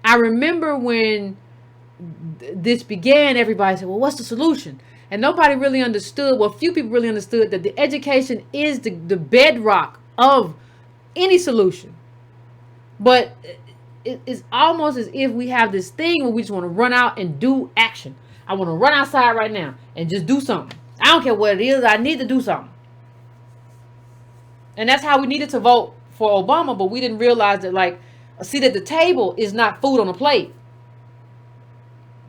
I remember when this began, everybody said, well, what's the solution? And nobody really understood, well, few people really understood that the education is the bedrock of any solution. But it's almost as if we have this thing where we just want to run out and do action. I want to run outside right now and just do something. I don't care what it is. I need to do something. And that's how we needed to vote for Obama, but we didn't realize that, like, a seat at the table is not food on a plate.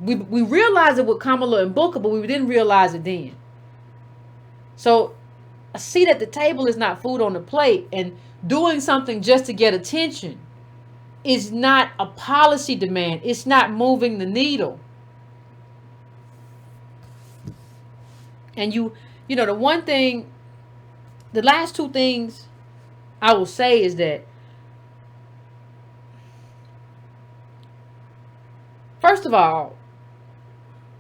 We realized it with Kamala and Booker, but we didn't realize it then. So a seat at the table is not food on the plate, and doing something just to get attention is not a policy demand. It's not moving the needle. And the one thing, the last two things I will say is that, first of all,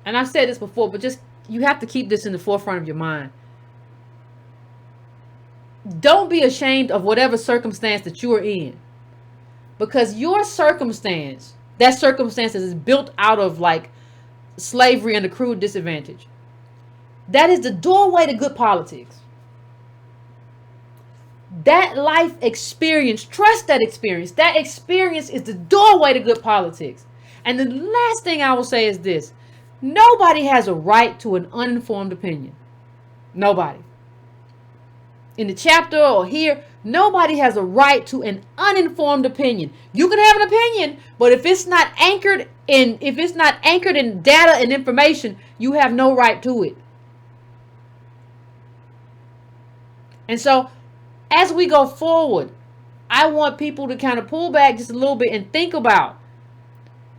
and I've said this before, but just you have to keep this in the forefront of your mind. Don't be ashamed of whatever circumstance that you are in, because your circumstance, that circumstance is built out of like slavery and the crude disadvantage. That is the doorway to good politics. That life experience, trust that experience. That experience is the doorway to good politics. And the last thing I will say is this: nobody has a right to an uninformed opinion. Nobody. In the chapter or here, nobody has a right to an uninformed opinion. You can have an opinion, but if it's not anchored in data and information, you have no right to it. And so, as we go forward, I want people to kind of pull back just a little bit and think about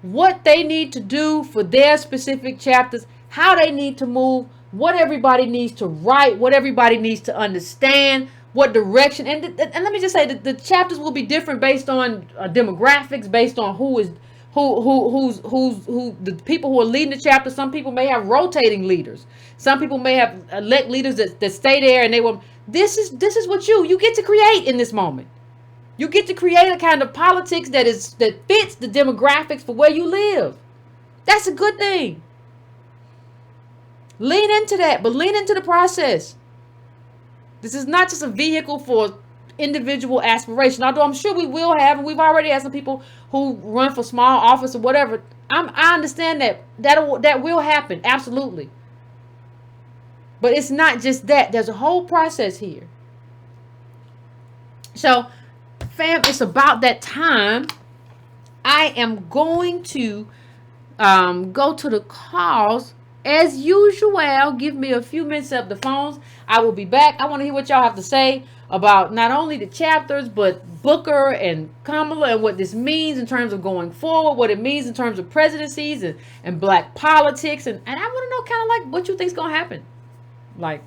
what they need to do for their specific chapters, how they need to move, what everybody needs to write, what everybody needs to understand, what direction. And let me just say that the chapters will be different based on demographics, based on who's the people who are leading the chapter. Some people may have rotating leaders. Some people may have elect leaders that stay there, and they will. This is what you get to create in this moment. You get to create a kind of politics that fits the demographics for where you live. That's a good thing. Lean into that, but lean into the process. This is not just a vehicle for individual aspiration, although I'm sure we will have, and we've already had some people who run for small office or whatever. I understand that will happen, absolutely. But it's not just that. There's a whole process here. So, fam, it's about that time. I am going to go to the calls. As usual, give me a few minutes up the phones. I will be back. I want to hear what y'all have to say about not only the chapters, but Booker and Kamala and what this means in terms of going forward, what it means in terms of presidencies and black politics. And I want to know kind of like what you think is going to happen. Like,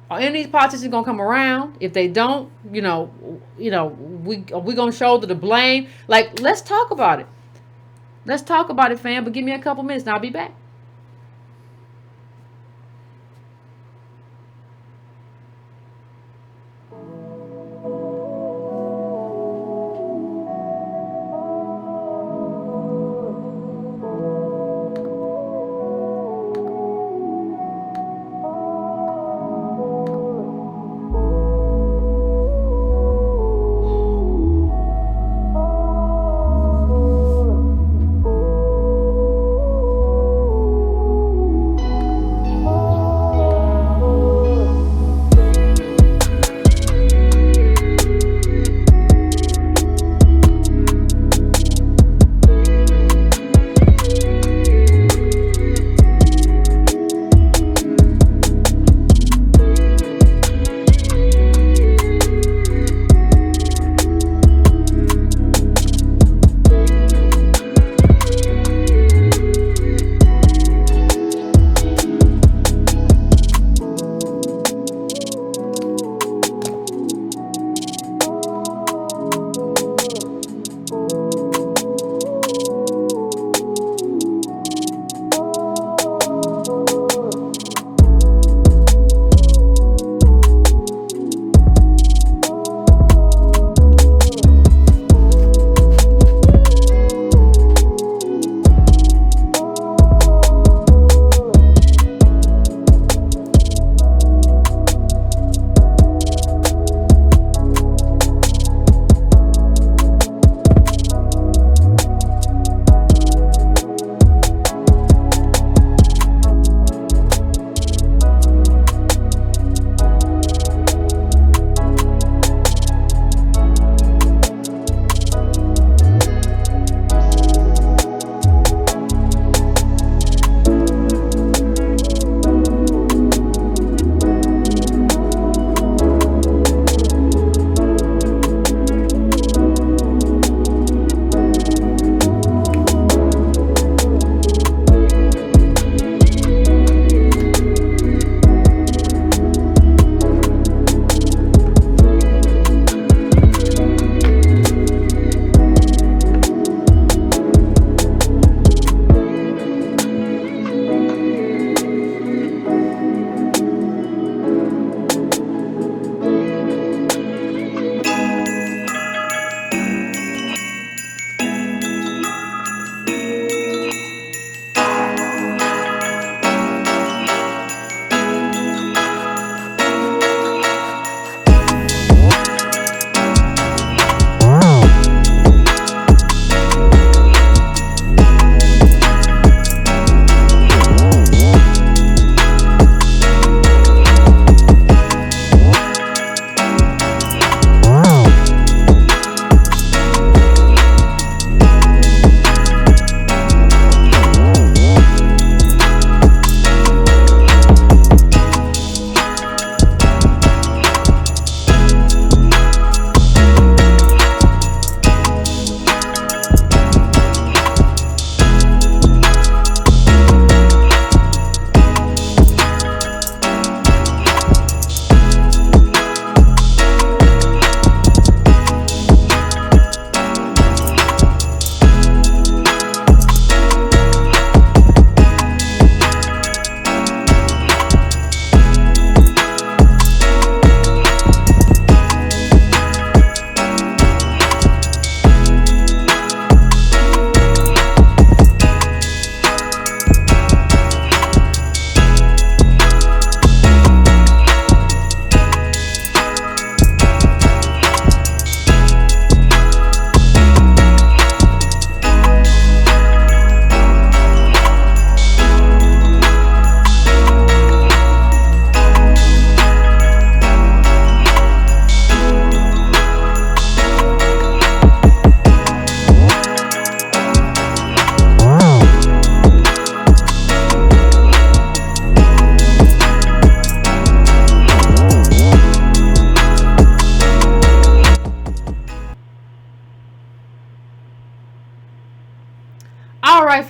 are any of these politicians going to come around? If they don't, we going to shoulder the blame? Like, let's talk about it. Let's talk about it, fam. But give me a couple minutes and I'll be back.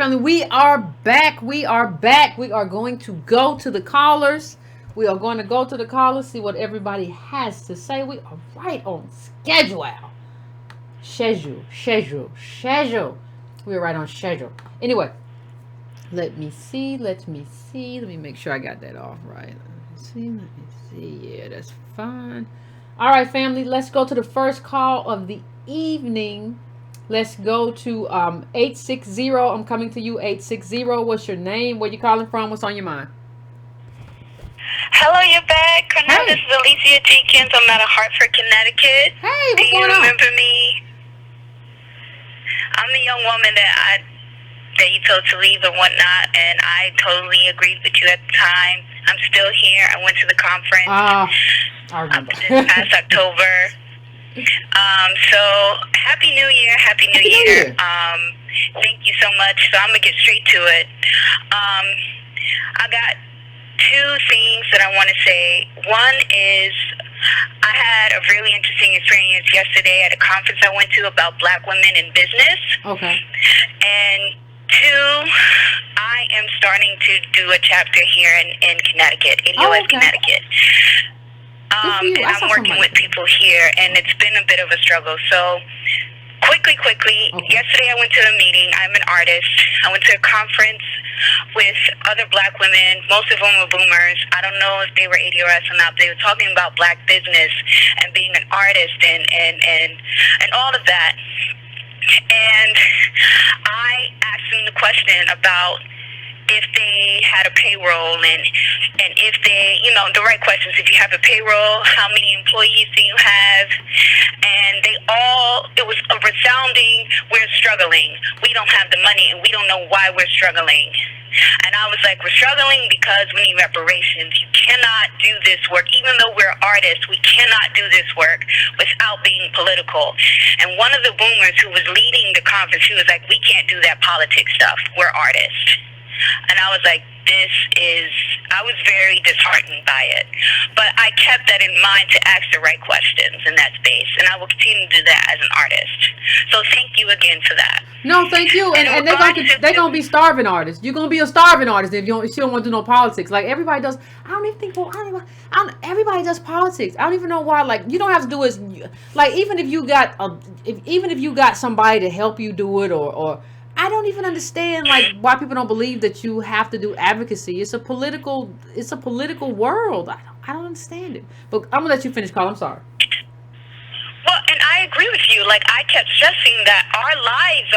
family, we are back. We are back. We are going to go to the callers. We are going to go to the callers, see what everybody has to say. We are right on schedule. Schedule. We are right on schedule. Anyway, let me see. Let me make sure I got that off right. Let me see. Yeah, that's fine. All right, family, let's go to the first call of the evening. Let's go to 860. I'm coming to you, 860. What's your name? Where you calling from? What's on your mind? Hello, Yvette. Hey. This is Alicia Jenkins. I'm out of Hartford, Connecticut. Hey, what's Do you going on? remember me? I'm the young woman that you told to leave and whatnot, and I totally agreed with you at the time. I'm still here. I went to the conference I remember. this past October. So Happy New Year. Happy New Year. Thank you so much. So I'm going to get straight to it. I got two things that I want to say. One is I had a really interesting experience yesterday at a conference I went to about Black women in business. Okay. And two, I am starting to do a chapter here in Connecticut, in U.S. Connecticut. And I'm working with people here, and it's been a bit of a struggle. So quickly, yesterday I went to a meeting. I'm an artist. I went to a conference with other Black women. Most of them were boomers. I don't know if they were ADRS or not. They were talking about Black business and being an artist and all of that. And I asked them the question about if they had a payroll and if they, the right questions. If you have a payroll, how many employees do you have? And it was a resounding, we're struggling. We don't have the money and we don't know why we're struggling. And I was like, we're struggling because we need reparations. You cannot do this work. Even though we're artists, we cannot do this work without being political. And one of the boomers who was leading the conference, he was like, we can't do that politics stuff. We're artists. And I was like, I was very disheartened by it. But I kept that in mind to ask the right questions in that space. And I will continue to do that as an artist. So thank you again for that. No, thank you. And they're going to be starving artists. You're going to be a starving artist if you don't want to do no politics. Like everybody does. Everybody does politics. I don't even know why. Like you don't have to do it. Like even if you got somebody to help you do it or I don't even understand like why people don't believe that you have to do advocacy. It's a political world. I don't understand it. But I'm gonna let you finish, Carl. I'm sorry. Well, and I agree with you. Like I kept stressing that our lives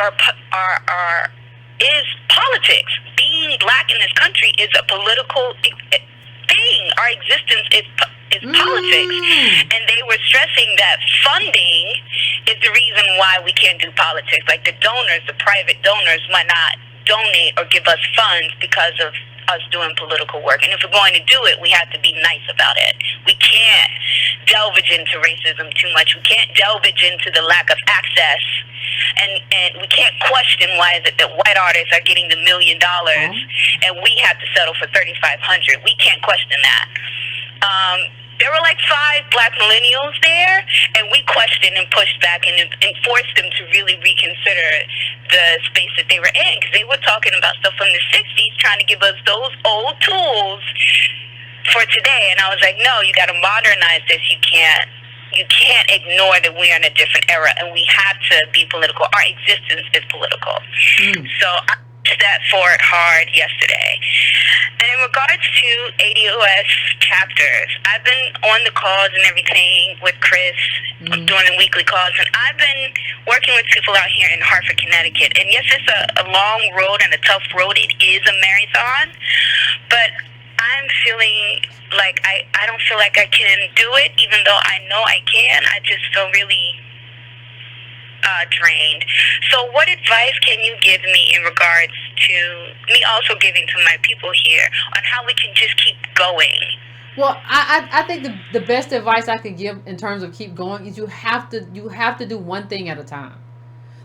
is politics. Being Black in this country is a political thing. Our existence is politics. And they were stressing that funding is the reason why we can't do politics. Like the donors, the private donors might not donate or give us funds because of us doing political work. And if we're going to do it, we have to be nice about it. We can't delve into racism too much. We can't delve into the lack of access. And we can't question why is it that white artists are getting the $1 million and we have to settle for $3,500. We can't question that. There were like 5 Black millennials there, and we questioned and pushed back and forced them to really reconsider the space that they were in, because they were talking about stuff from the 60s, trying to give us those old tools for today. And I was like, no, you got to modernize this. You can't ignore that we're in a different era, and we have to be political. Our existence is political. So I pushed that forward hard yesterday. And in regards to ADOS chapters, I've been on the calls and everything with Chris, doing the weekly calls, and I've been working with people out here in Hartford, Connecticut. And yes, it's a long road and a tough road. It is a marathon, but I'm feeling like I don't feel like I can do it, even though I know I can. I just feel really drained. So what advice can you give me in regards to me also giving to my people here on how we can just keep going? Well, I think the best advice I could give in terms of keep going is you have to do one thing at a time.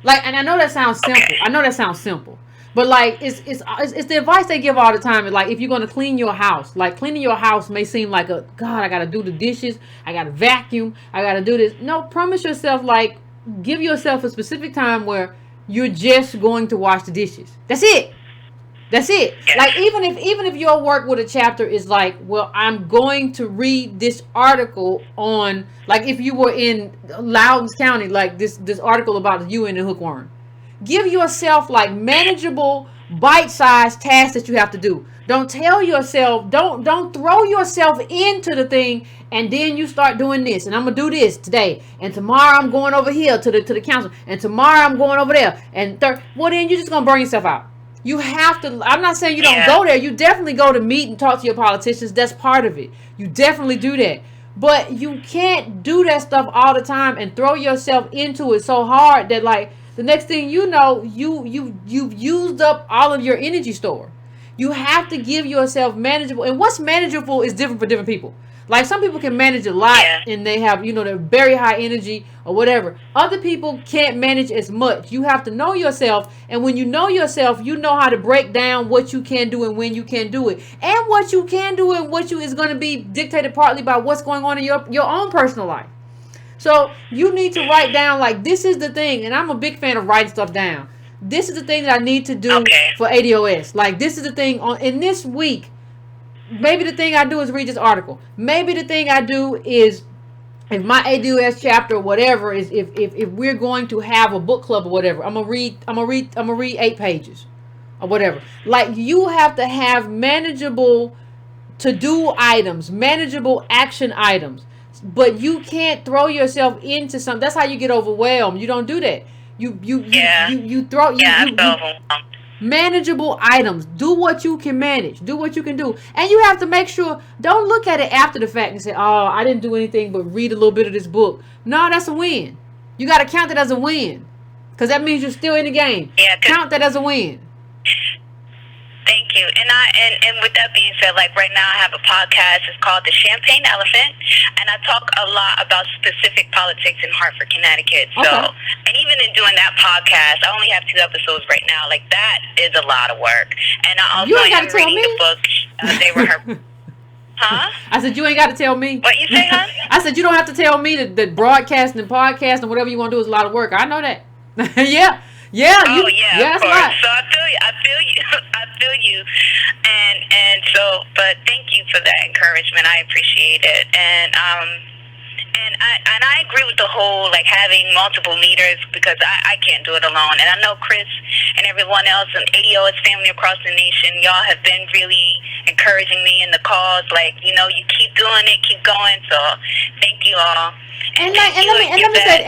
Like, and I know that sounds simple. Okay. I know that sounds simple. But like it's the advice they give all the time. Like if you're gonna clean your house, like cleaning your house may seem like I gotta do the dishes, I gotta vacuum, I gotta do this. No, promise yourself, like give yourself a specific time where You're just going to wash the dishes. That's it. That's it. Yes. Like even if your work with a chapter is like, well, I'm going to read this article on, like if you were in Loudoun County, like this article about the UN and hookworm. Give yourself like manageable, bite-sized tasks that you have to do. Don't tell yourself, don't throw yourself into the thing and then you start doing this and I'm gonna do this today and tomorrow I'm going over here to the council and tomorrow I'm going over there and well then you're just gonna burn yourself out. You have to, I'm not saying you don't go there. You definitely go to meet and talk to your politicians. That's part of it. You definitely do that. But you can't do that stuff all the time and throw yourself into it so hard that like the next thing you know, you've used up all of your energy store. You have to give yourself manageable. And what's manageable is different for different people. Like some people can manage a lot and they have, they're very high energy or whatever. Other people can't manage as much. You have to know yourself. And when you know yourself, you know how to break down what you can do and when you can do it. And what you can do and what you is going to be dictated partly by what's going on in your own personal life. So you need to write down like this is the thing. And I'm a big fan of writing stuff down. This is the thing that I need to do for ADOS. Like this is the thing in this week. Maybe the thing I do is read this article. Maybe the thing I do is if my ADOS chapter or whatever is if we're going to have a book club or whatever, I'm gonna read 8 pages or whatever. Like you have to have manageable to-do items, manageable action items. But you can't throw yourself into something. That's how you get overwhelmed. You don't do that. You throw manageable items. Do what you can manage. Do what you can do. And you have to make sure, don't look at it after the fact and say, oh, I didn't do anything but read a little bit of this book. No, that's a win. You got to count it as a win. Because that means you're still in the game. Yeah, count that as a win. Thank you. And with that being said, like right now I have a podcast. It's called The Champagne Elephant. And I talk a lot about specific politics in Hartford, Connecticut. So, and even in doing that podcast, I only have 2 episodes right now. Like that is a lot of work. And I also am reading the book. They were her. Huh? I said, you ain't got to tell me. What you say, hon? I said, you don't have to tell me that broadcasting and podcasting and whatever you want to do is a lot of work. I know that. Yeah. Yeah. Of course. So I feel you. And so, but thank you for that encouragement. I appreciate it. And I agree with the whole like having multiple leaders because I can't do it alone. And I know Chris and everyone else and ADOS family across the nation, y'all have been really encouraging me in the cause. Like, you keep doing it, keep going. So thank you all. And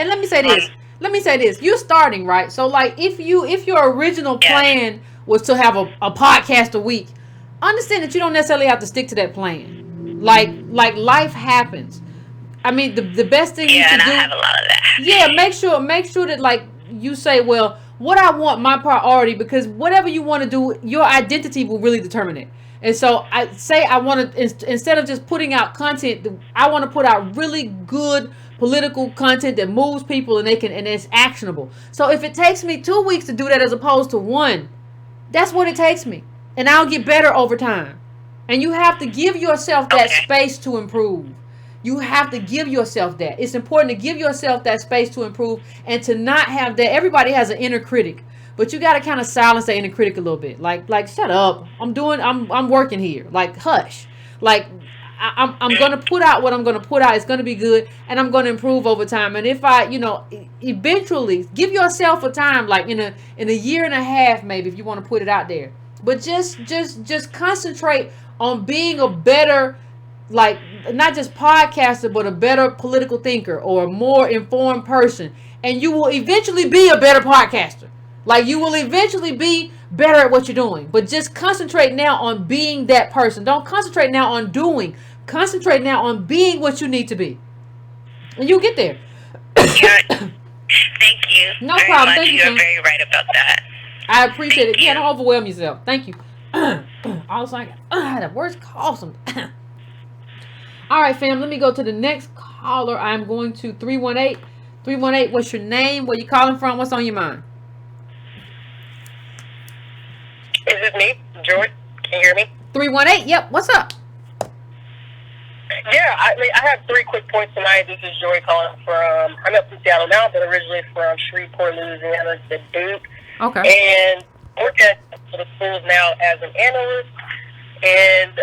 let me say this. Let me say this. You're starting, right? So like if your original plan was to have a podcast a week, understand that you don't necessarily have to stick to that plan. Like life happens. I mean the best thing you can do. I have a lot of that. Yeah, make sure that like you say, well, what I want my priority, because whatever you want to do, your identity will really determine it. And so I want to, instead of just putting out content, I want to put out really good political content that moves people and it's actionable. So if it takes me 2 weeks to do that as opposed to 1, that's what it takes me. And I'll get better over time. And you have to give yourself that space to improve. You have to give yourself that. It's important to give yourself that space to improve and to not have that. Everybody has an inner critic, but you got to kind of silence that inner critic a little bit. Like shut up. I'm working here. Like hush. Like I'm going to put out what I'm going to put out. It's going to be good and I'm going to improve over time. And if I, eventually give yourself a time, like in a year and a half, maybe, if you want to put it out there, but just concentrate on being a better, like not just podcaster, but a better political thinker or a more informed person. And you will eventually be a better podcaster. Like you will eventually be better at what you're doing. But just concentrate now on being that person. Don't concentrate now on doing. Concentrate now on being what you need to be. And you'll get there. Thank you. No problem. Thank you. You're very right about that. I appreciate it. Yeah, don't overwhelm yourself. Thank you. Also, the worst cough. All right, fam. Let me go to the next caller. I'm going to 318. 318, what's your name? Where you calling from? What's on your mind? Is it me, George? Can you hear me? 318. Yep. What's up? Yeah, I have 3 quick points tonight. This is Joy calling from, I'm up in Seattle now, but originally from Shreveport, Louisiana, the Duke. Okay. And I work at the schools now as an analyst. And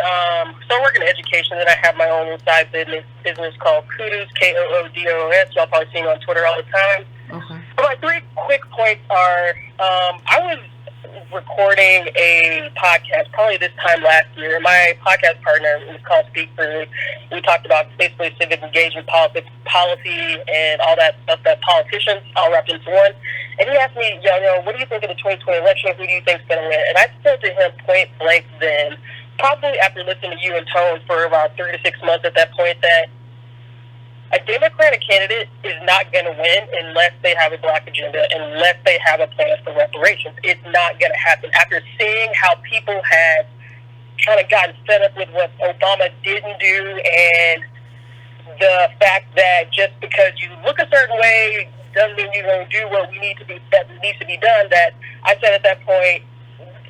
so I work in education, and I have my own inside business called Kudos, Koodos. Y'all probably see me on Twitter all the time. Okay. So my 3 quick points are, I was recording a podcast probably this time last year. My podcast partner was called Speak Freely. We talked about basically civic engagement, politics, policy, and all that stuff that politicians all wrapped into one. And he asked me, what do you think of the 2020 election? Who do you think is going to win? And I said to him point blank then, probably after listening to you and Tone for about 3 to 6 months at that point, that a Democratic candidate is not going to win unless they have a black agenda, unless they have a plan for reparations. It's not going to happen. After seeing how people had kind of gotten fed up with what Obama didn't do, and the fact that just because you look a certain way doesn't mean you're going to do what needs to be done, that I said at that point,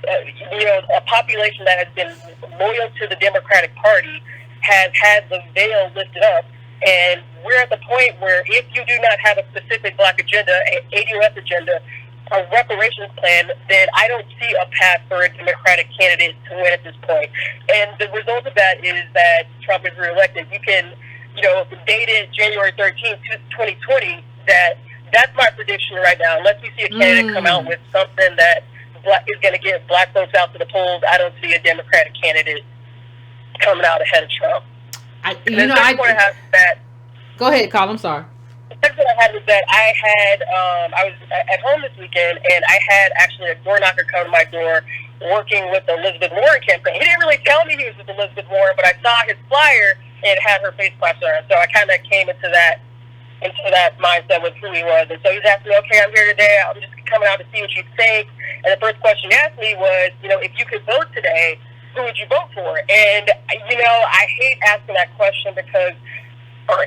a population that has been loyal to the Democratic Party has had the veil lifted up. And we're at the point where if you do not have a specific black agenda, an ADOS agenda, a reparations plan, then I don't see a path for a Democratic candidate to win at this point. And the result of that is that Trump is reelected. You can, dated January 13th, 2020, that's my prediction right now. Unless we see a candidate come out with something that is going to get black folks out to the polls, I don't see a Democratic candidate coming out ahead of Trump. Go ahead, Carl. I'm sorry. The second one I had was that I was at home this weekend, and I had actually a door knocker come to my door working with the Elizabeth Warren campaign. He didn't really tell me he was with Elizabeth Warren, but I saw his flyer and it had her face plastered on it. So I kind of came into that mindset with who he was. And so he's asking me, okay, I'm here today. I'm just coming out to see what you think. And the first question he asked me was, if you could vote today, who would you vote for? And, I hate asking that question because I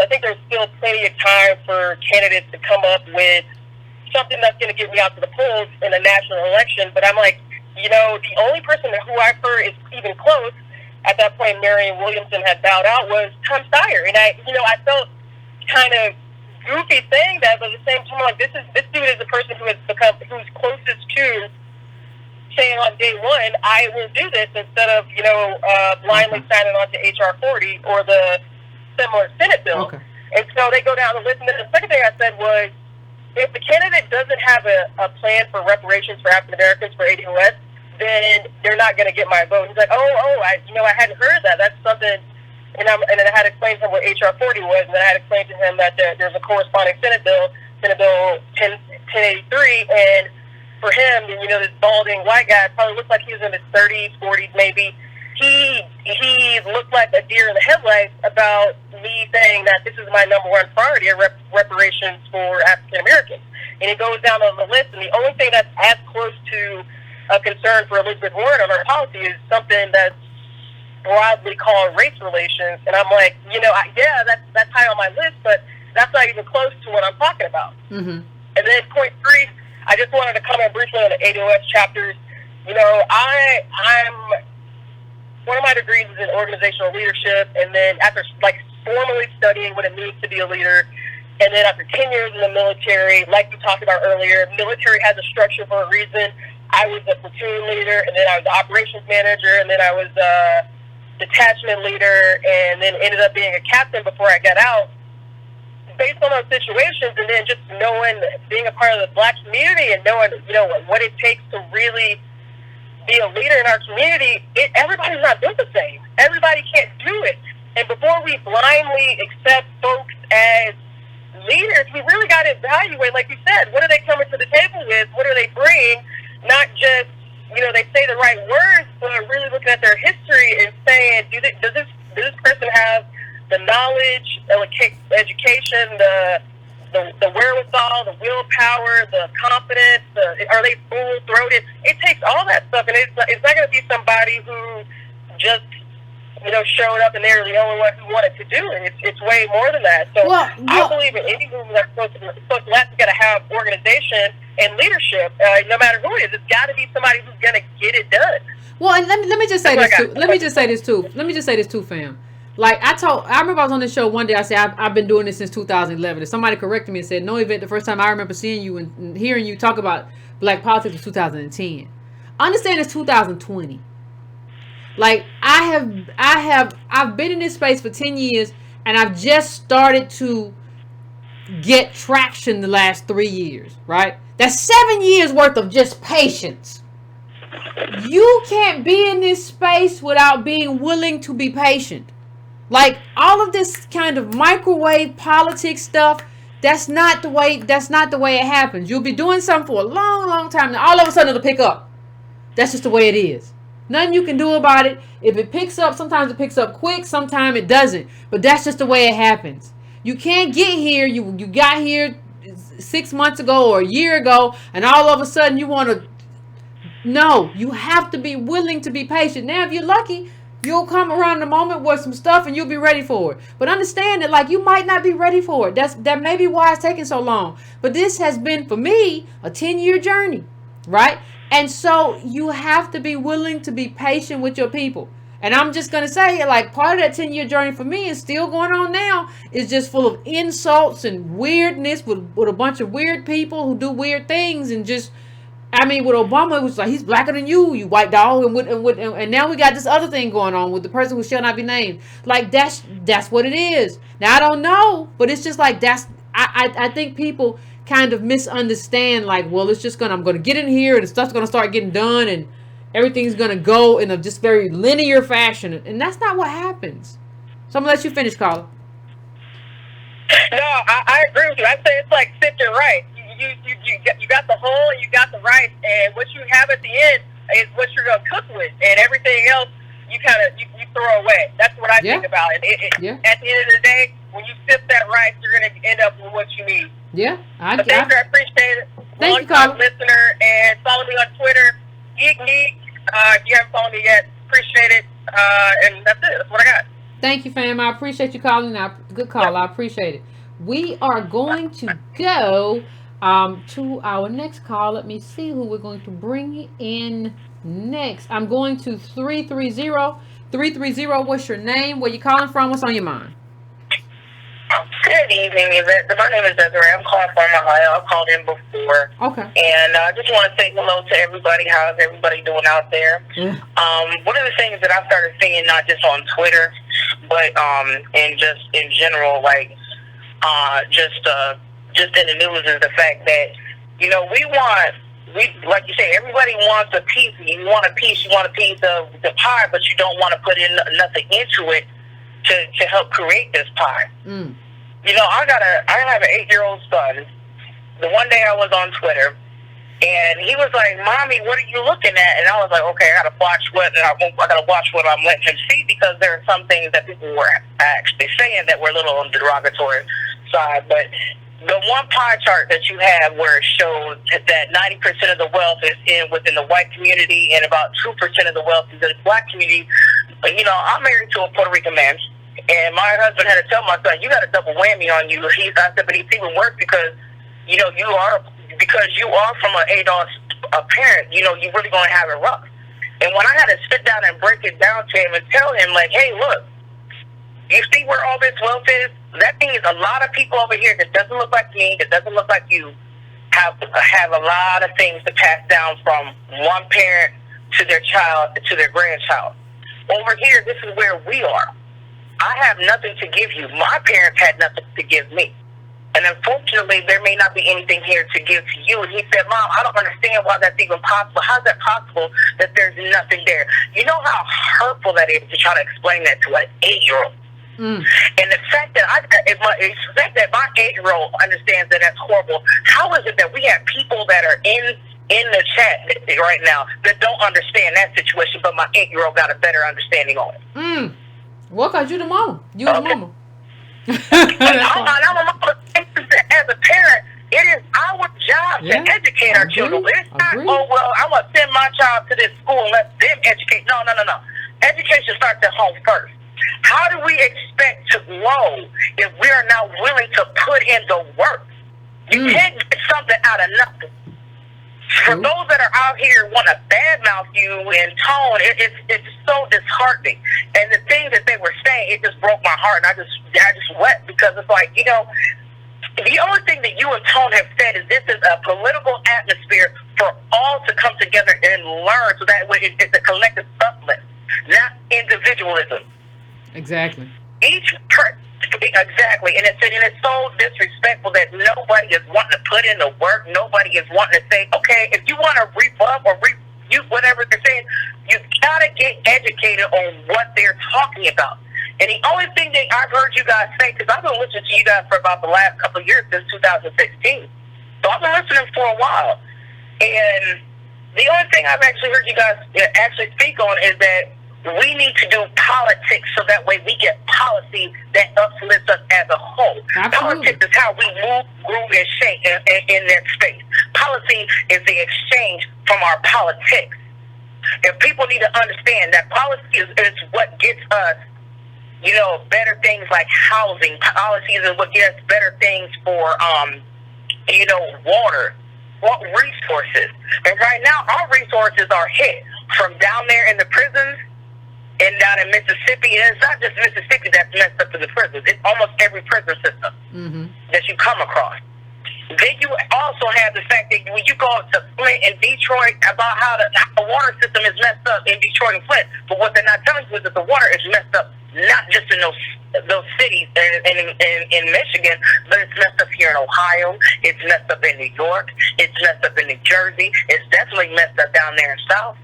think there's still plenty of time for candidates to come up with something that's going to get me out to the polls in a national election. But I'm like, the only person who I've heard is even close at that point, Marianne Williamson had bowed out, was Tom Steyer. And I felt kind of goofy saying that, but at the same time, like, this dude is the person who's closest to saying on day one, I will do this, instead of, blindly signing on to H.R. 40 or the similar Senate bill. Okay. And so they go down the list. And then the second thing I said was, if the candidate doesn't have a plan for reparations for African Americans for ADOS, then they're not going to get my vote. He's like, I hadn't heard that. That's something. And then I had to explain to him what H.R. 40 was, and then I had to explain to him that there's a corresponding Senate bill 1083, and for him, this balding white guy probably looked like he was in his 30s, 40s maybe. He looked like a deer in the headlights about me saying that this is my number one priority, reparations for African Americans. And it goes down on the list, and the only thing that's as close to a concern for Elizabeth Warren on her policy is something that's broadly called race relations. And I'm like, that's high on my list, but that's not even close to what I'm talking about. Mm-hmm. And then point 3, I just wanted to comment briefly on the ADOS chapters. I'm one of my degrees is in organizational leadership, and then after formally studying what it means to be a leader, and then after 10 years in the military, like we talked about earlier, military has a structure for a reason. I was a platoon leader, and then I was the operations manager, and then I was a detachment leader, and then ended up being a captain before I got out. Based on those situations, and then just knowing, being a part of the black community, and knowing, what it takes to really be a leader in our community, everybody's not built the same. Everybody can't do it. And before we blindly accept folks as leaders, we really got to evaluate, like you said, what are they coming to the table with? What do they bring? Not just, they say the right words, but really looking at their history and saying, does this person have the knowledge, education, the wherewithal, the willpower, the confidence, are they full-throated? It takes all that stuff, and it's not going to be somebody who just, showed up and they're the only one who wanted to do it. It's way more than that. So I believe in any movement that's supposed to last, it's got to have organization and leadership, no matter who it is. It's got to be somebody who's going to get it done. Well, and let me just say this too. Let me just say this too, fam. Like I remember I was on this show one day. I said I've been doing this since 2011. And somebody corrected me and said, "No, Yvette, the first time I remember seeing you and hearing you talk about black politics was 2010." Understand it's 2020. Like I've been in this space for 10 years, and I've just started to get traction the last 3 years. Right? That's 7 years worth of just patience. You can't be in this space without being willing to be patient. Like all of this kind of microwave politics stuff, that's not the way it happens. You'll be doing something for a long, long time, and all of a sudden it'll pick up. That's just the way it is. Nothing you can do about it. If it picks up, sometimes it picks up quick, sometimes it doesn't. But that's just the way it happens. You can't get here. You got here 6 months ago or a year ago, and all of a sudden you want to. No, you have to be willing to be patient. Now, if you're lucky, you'll come around the moment where some stuff and you'll be ready for it. But understand that, like, you might not be ready for it. That may be why it's taking so long. But this has been, for me, a 10-year journey, right? And so you have to be willing to be patient with your people. And I'm just going to say, like, part of that 10-year journey for me is still going on now. It's just full of insults and weirdness with a bunch of weird people who do weird things and just... I mean, with Obama, it was like, he's blacker than you white dog. And now we got this other thing going on with the person who shall not be named. Like, that's what it is. Now, I don't know, but it's just like, I think people kind of misunderstand, like, well, I'm going to get in here and stuff's going to start getting done and everything's going to go in a just very linear fashion. And that's not what happens. So I'm going to let you finish, Carla. No, I agree with you. I say it's like sit and right. You got the whole and you got the rice, and what you have at the end is what you're gonna cook with, and everything else you throw away. That's what I think about. And at the end of the day, when you sip that rice, you're gonna end up with what you need. Yeah, I appreciate it. Thank you, Carla. Listener, and follow me on Twitter, Geek. If you haven't followed me yet, appreciate it. And that's it. That's what I got. Thank you, fam. I appreciate you calling. Good call. I appreciate it. We are going to go to our next call. Let me see who we're going to bring in next. I'm going to 330. 330, what's your name? Where you calling from? What's on your mind? Good evening, Yvette. My name is Desiree. I'm calling from Ohio. I've called in before. Okay. And I just want to say hello to everybody. How's everybody doing out there? One of the things that I started seeing, not just on Twitter, but and just in general, like just in the news, is the fact that, we like you say, everybody wants a piece. You want a piece of the pie, but you don't want to put in nothing into it to help create this pie. I have an 8-year-old son. The one day I was on Twitter, and he was like, "Mommy, what are you looking at?" And I was like, "Okay, I gotta watch what I'm letting him see, because there are some things that people were actually saying that were a little on the derogatory side." But the one pie chart that you have where it shows that 90% of the wealth is within the white community and about 2% of the wealth is in the black community. I'm married to a Puerto Rican man, and my husband had to tell my son, "You got a double whammy on you." I said, "But it's even worse because, you are from an ADOS parent, you're really going to have it rough." And when I had to sit down and break it down to him and tell him, like, "Hey, look, you see where all this wealth is? That means a lot of people over here that doesn't look like me, that doesn't look like you, have a lot of things to pass down from one parent to their child to their grandchild. Over here, this is where we are. I have nothing to give you. My parents had nothing to give me. And unfortunately, there may not be anything here to give to you." And he said, "Mom, I don't understand why that's even possible. How's that possible that there's nothing there?" You know how hurtful that is to try to explain that to an 8-year-old. And the fact that my 8-year-old understands that that's horrible. How is it that we have people that are in the chat right now that don't understand that situation, but my 8-year-old got a better understanding on it? Well, because you the mama. You the mama. I'm a mama. As a parent, it is our job to educate our children. It's not, "Oh, well, I'm going to send my child to this school and let them educate." No. Education starts at home first. How do we expect to grow if we are not willing to put in the work? You can't get something out of nothing. For those that are out here want to badmouth you in tone, it's so disheartening. And the things that they were saying saying, it just broke my heart, and I just wept, because it's like, you know, the only thing that you and Tone have said is this is a political atmosphere for all to come together and learn, so that way it's a collective uplift, not individualism. Exactly. Exactly, and it's so disrespectful that nobody is wanting to put in the work. Nobody is wanting to say, okay, if you want to rebut or refute whatever they're saying, you gotta get educated on what they're talking about. And the only thing that I've heard you guys say, because I've been listening to you guys for about the last couple of years, since 2016, so I've been listening for a while, and the only thing I've actually heard you guys actually speak on is that we need to do politics, so that way we get policy that uplifts us as a whole. Absolutely. Politics is how we move, groove, and shake in that space. Policy is the exchange from our politics. And people need to understand that policy is what gets us, you know, better things like housing. Policies is what gets us better things for, you know, water, resources. And right now, our resources are hit from down there in the prisons and down in Mississippi. And it's not just Mississippi that's messed up in the prisons. It's almost every prison system that you come across. Then you also have the fact that when you go to Flint and Detroit, about how the water system is messed up in Detroit and Flint. But what they're not telling you is that the water is messed up not just in those cities in Michigan, but it's messed up here in Ohio. It's messed up in New York. It's messed up in New Jersey. It's definitely messed up down there in South.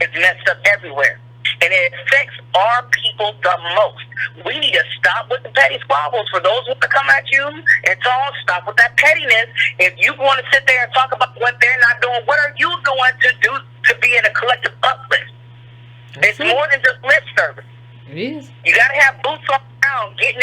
It's messed up everywhere. And it affects our people the most. We need to stop with the petty squabbles. For those who want to come at you and talk, stop with that pettiness. If you want to sit there and talk about what they're not doing, what are you going to do to be in a collective uplift? It's more than just lip service. It is. You got to have boots on the ground, getting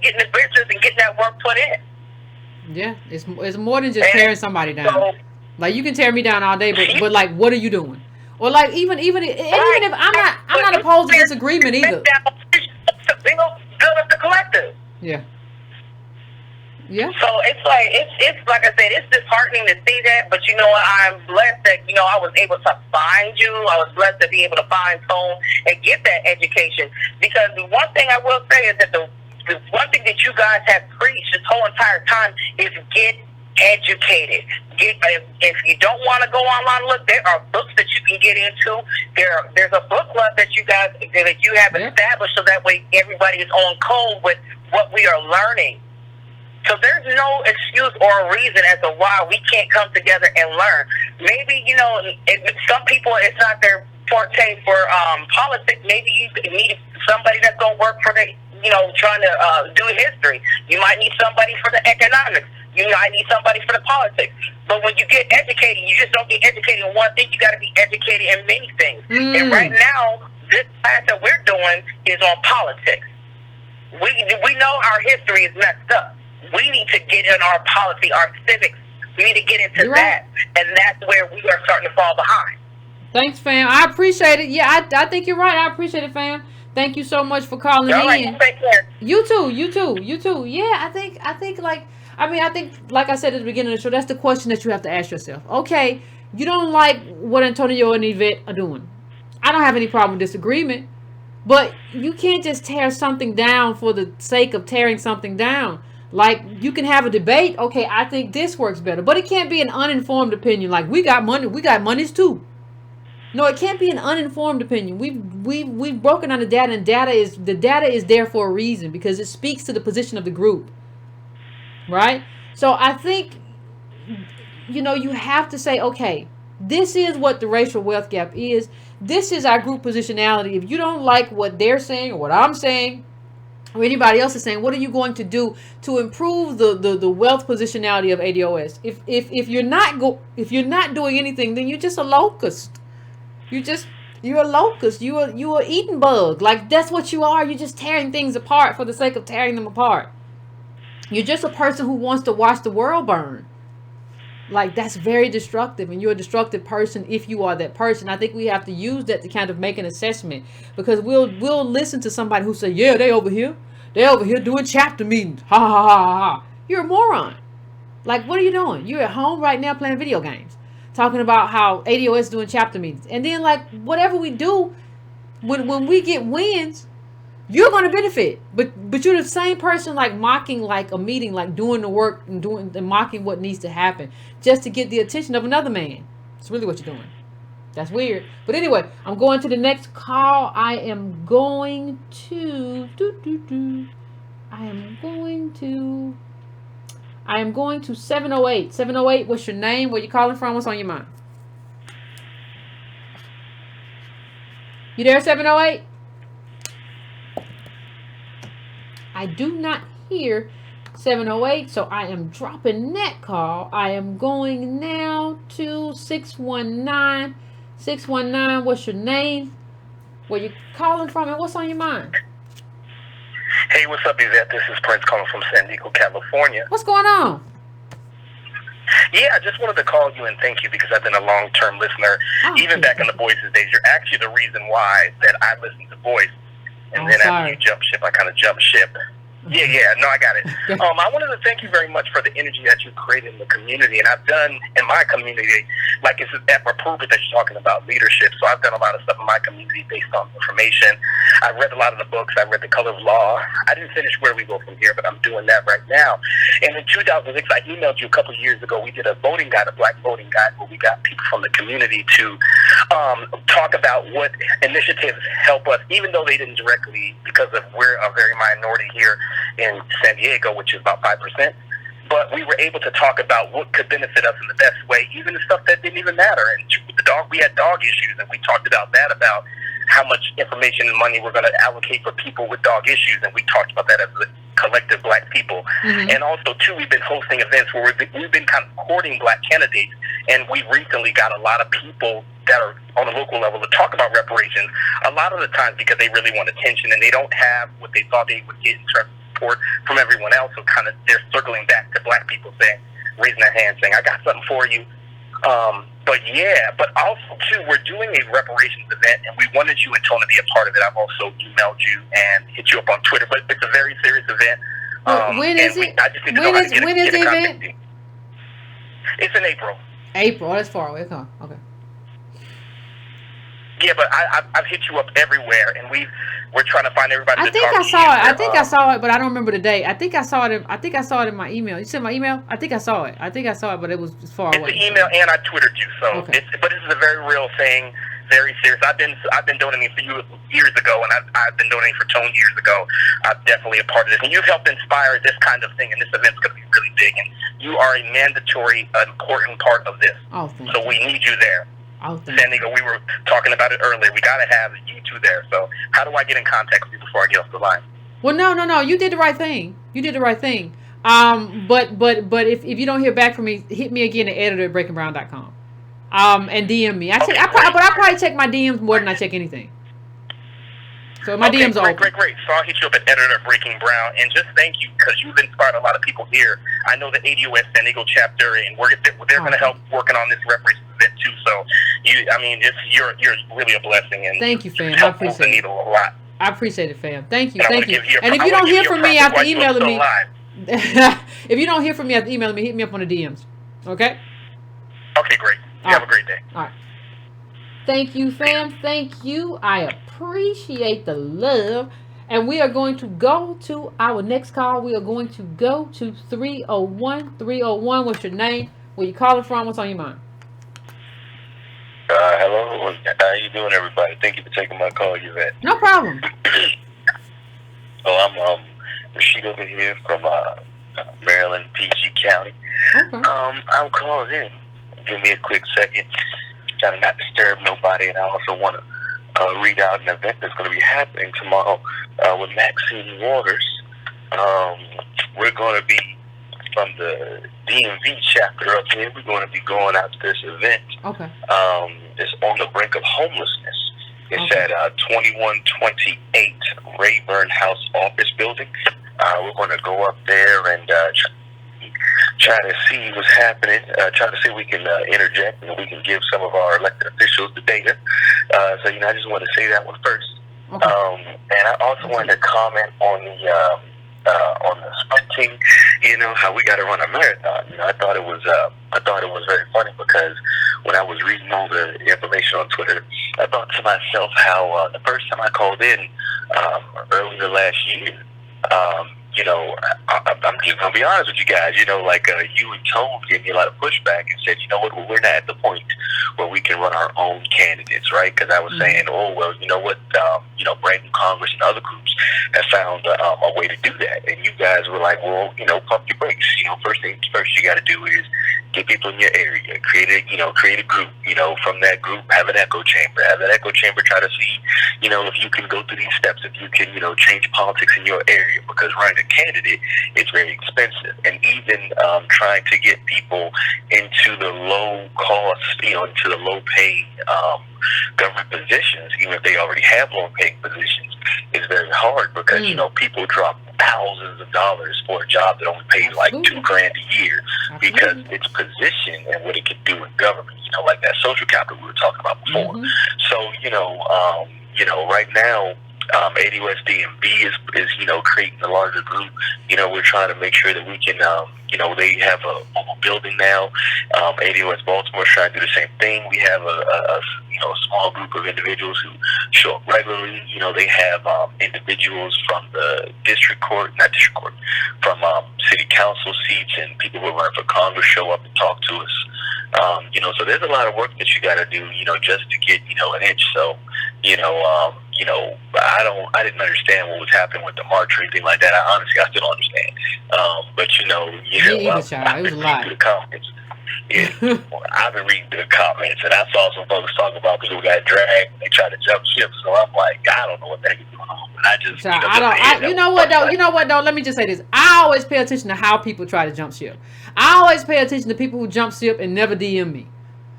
the business and getting that work put in. Yeah, it's more than just tearing somebody down. So, like, you can tear me down all day, but like, what are you doing? Or like even if I'm not opposed to disagreement either. Build up the collective. Yeah. Yeah. So it's like I said, it's disheartening to see that. But you know what? I'm blessed that I was able to find you. I was blessed to be able to find Tone and get that education. Because the one thing I will say is that the one thing that you guys have preached this whole entire time is get educated. If you don't want to go online, look, there are books that you can get into. There's a book club that you guys have established, so that way everybody is on code with what we are learning. So there's no excuse or a reason as to why we can't come together and learn. Maybe some people, it's not their forte for politics. Maybe you need somebody that's going to work for the trying to do history. You might need somebody for the economics. You might need somebody for the politics. But when you get educated, you just don't get educated in one thing. You got to be educated in many things. And right now, this class that we're doing is on politics. We know our history is messed up. We need to get in our policy, our civics. We need to get into that. And that's where we are starting to fall behind. Thanks, fam. I appreciate it. Yeah, I think you're right. I appreciate it, fam. Thank you so much for calling in. Right, take care. You too. Yeah, I think like I said at the beginning of the show, that's the question that you have to ask yourself. Okay, you don't like what Antonio and Yvette are doing. I don't have any problem with disagreement, but you can't just tear something down for the sake of tearing something down. Like, you can have a debate. Okay, I think this works better, but it can't be an uninformed opinion. Like, we got monies too. No, it can't be an uninformed opinion. We've broken down the data, and the data is there for a reason, because it speaks to the position of the group. Right? So I think, you have to say, okay, this is what the racial wealth gap is. This is our group positionality. If you don't like what they're saying or what I'm saying or anybody else is saying, what are you going to do to improve the wealth positionality of ADOS? If you're not doing anything, then you're just a locust. You're a locust. You are eating bug. Like, that's what you are. You're just tearing things apart for the sake of tearing them apart. You're just a person who wants to watch the world burn. Like, that's very destructive, and you're a destructive person if you are that person. I think we have to use that to kind of make an assessment, because we'll listen to somebody who say, yeah, they over here doing chapter meetings. Ha ha ha ha ha. You're a moron. Like, what are you doing? You're at home right now playing video games, talking about how ADOS is doing chapter meetings. And then, like, whatever we do, when we get wins, you're going to benefit. But you're the same person like mocking like a meeting, like doing the work and mocking what needs to happen just to get the attention of another man. It's really what you're doing. That's weird. But anyway, I'm going to the next call. I am going to I am going to 708. 708, what's your name? Where you calling from? What's on your mind? You there, 708? I do not hear 708, so I am dropping that call. I am going now to 619. 619, what's your name? Where you calling from and what's on your mind? Hey, what's up, Yvette? This is Prince calling from San Diego, California. What's going on? Yeah, I just wanted to call you and thank you because I've been a long-term listener. Even back in the Voices days, you're actually the reason why that I listened to Voice. And then after you jump ship, I kind of jump ship. Yeah, no, I got it. I wanted to thank you very much for the energy that you created in the community. And I've done in my community, like it's appropriate that you're talking about leadership. So I've done a lot of stuff in my community based on information. I read a lot of the books. I read The Color of Law. I didn't finish Where We Go From Here, but I'm doing that right now. And in 2006, I emailed you a couple of years ago. We did a voting guide, a black voting guide, where we got people from the community to talk about what initiatives help us, even though they didn't directly, because of we're a very minority here in San Diego, which is about 5%. But we were able to talk about what could benefit us in the best way, even the stuff that didn't even matter. And we had dog issues, and we talked about that, about how much information and money we're going to allocate for people with dog issues, and we talked about that as a collective black people. And also, too, we've been hosting events where we've been kind of courting black candidates, and we recently got a lot of people that are on a local level to talk about reparations, a lot of the times because they really want attention, and they don't have what they thought they would get in terms of support from everyone else, so kind of they're circling back to black people saying, raising their hand, saying, I got something for you. But also, too, we're doing a reparations event, and we wanted you and Tony to be a part of it. I've also emailed you and hit you up on Twitter, but it's a very serious event. When is it? When is the event? It's in April. April, that's far away. Okay. Yeah, but I've hit you up everywhere, and we're trying to find everybody. I think I saw it, but I don't remember the date. I think I saw it in my email. You sent my email? I think I saw it, but it was far away. It's an email, and I Twittered you. So, okay. But this is a very real thing, very serious. I've been donating for you years ago, and I've been donating for Tone years ago. I'm definitely a part of this, and you've helped inspire this kind of thing. And this event's going to be really big, and you are a mandatory, important part of this. Oh, so we need you there. San Diego, we were talking about it earlier. We got to have you two there. So how do I get in contact with you before I get off the line? Well, no. You did the right thing. But if you don't hear back from me, hit me again at editor@breakingbrown.com. And DM me. I probably check my DMs more than I check anything. So my DMs are open. Great. So I'll hit you up at editor@breakingbrown, and just thank you because you've inspired a lot of people here. I know the ADOS San Diego chapter, and they're going to help working on this reparations event too. So you're really a blessing, and thank you, fam. I appreciate it. Needle a lot. I appreciate it, fam. Thank you. And if you don't hear from me after emailing me, if you don't hear from me after emailing me, hit me up on the DMs. Okay. Okay, great. Have a great day. All right. Thank you, fam. Thank you. I appreciate the love. And we are going to go to our next call. We are going to go to 301. 301, what's your name? Where you calling from? What's on your mind? Hello. How you doing, everybody? Thank you for taking my call, Yvette. No problem. I'm Rashid over here from Maryland, PG County. Okay. I'm calling in. Give me a quick second. Trying to not disturb nobody, and I also want to read out an event that's going to be happening tomorrow with Maxine Waters. We're going to be from the DMV chapter up here. We're going to be going out to this event. Okay. It's on the brink of homelessness. It's at 2128 Rayburn House Office Building. We're going to go up there and try to see what's happening, try to see if we can interject and we can give some of our elected officials the data. So, I just want to say that one first. Okay. And I also wanted to comment on the sprinting, how we got to run a marathon. I thought it was very funny because when I was reading all the information on Twitter, I thought to myself how the first time I called in, earlier last year. I'm just gonna be honest with you guys. You and Tone gave me a lot of pushback and said, you know what, well, we're not at the point where we can run our own candidates, right? Because I was saying, oh well, you know what, Brand New Congress and other groups have found a way to do that, and you guys were like, well, pump your brakes. First things first, you got to do is get people in your area, create a group. From that group, have an echo chamber. Have that echo chamber try to see, if you can go through these steps, if you can, change politics in your area. Because running a candidate is very expensive, and even trying to get people into the low cost, into the low paying government positions, even if they already have low paying positions, is very hard because people drop thousands of dollars for a job that only pays like $2,000 a year because its position and what it can do in government, like that social capital we were talking about before. So, right now, ADUSD&B is creating a larger group. We're trying to make sure that we can, they have a mobile building now. ADOS Baltimore is trying to do the same thing. We have a small group of individuals who show up regularly. They have individuals from the from city council seats, and people who are running for Congress show up and talk to us. So there's a lot of work that you got to do, just to get, an inch. So, I didn't understand what was happening with the march or anything like that. I still don't understand. But it was a lot. The comments. Yeah, I've been reading the comments, and I saw some folks talking about people who got dragged and they tried to jump ship. So I'm like, I don't know what the heck is going on. But I just, you know what though? Let me just say this. I always pay attention to how people try to jump ship. I always pay attention to people who jump ship and never DM me.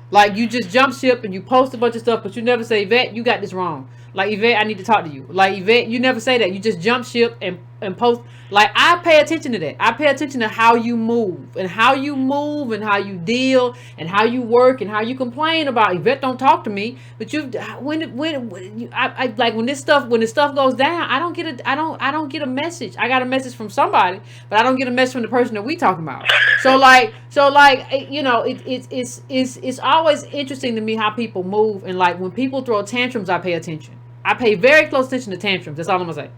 Like, you just jump ship and you post a bunch of stuff, but you never say, Yvette, you got this wrong. Like, Yvette, I need to talk to you. Like, Yvette, you never say that. You just jump ship and post. Like, I pay attention to that. I pay attention to how you move and how you deal and how you work and how you complain about Yvette don't talk to me. But when this stuff goes down, I don't get a message. I got a message from somebody, but I don't get a message from the person that we talking about. It's always interesting to me how people move, and like when people throw tantrums, I pay attention. I pay very close attention to tantrums. That's all I'm gonna say.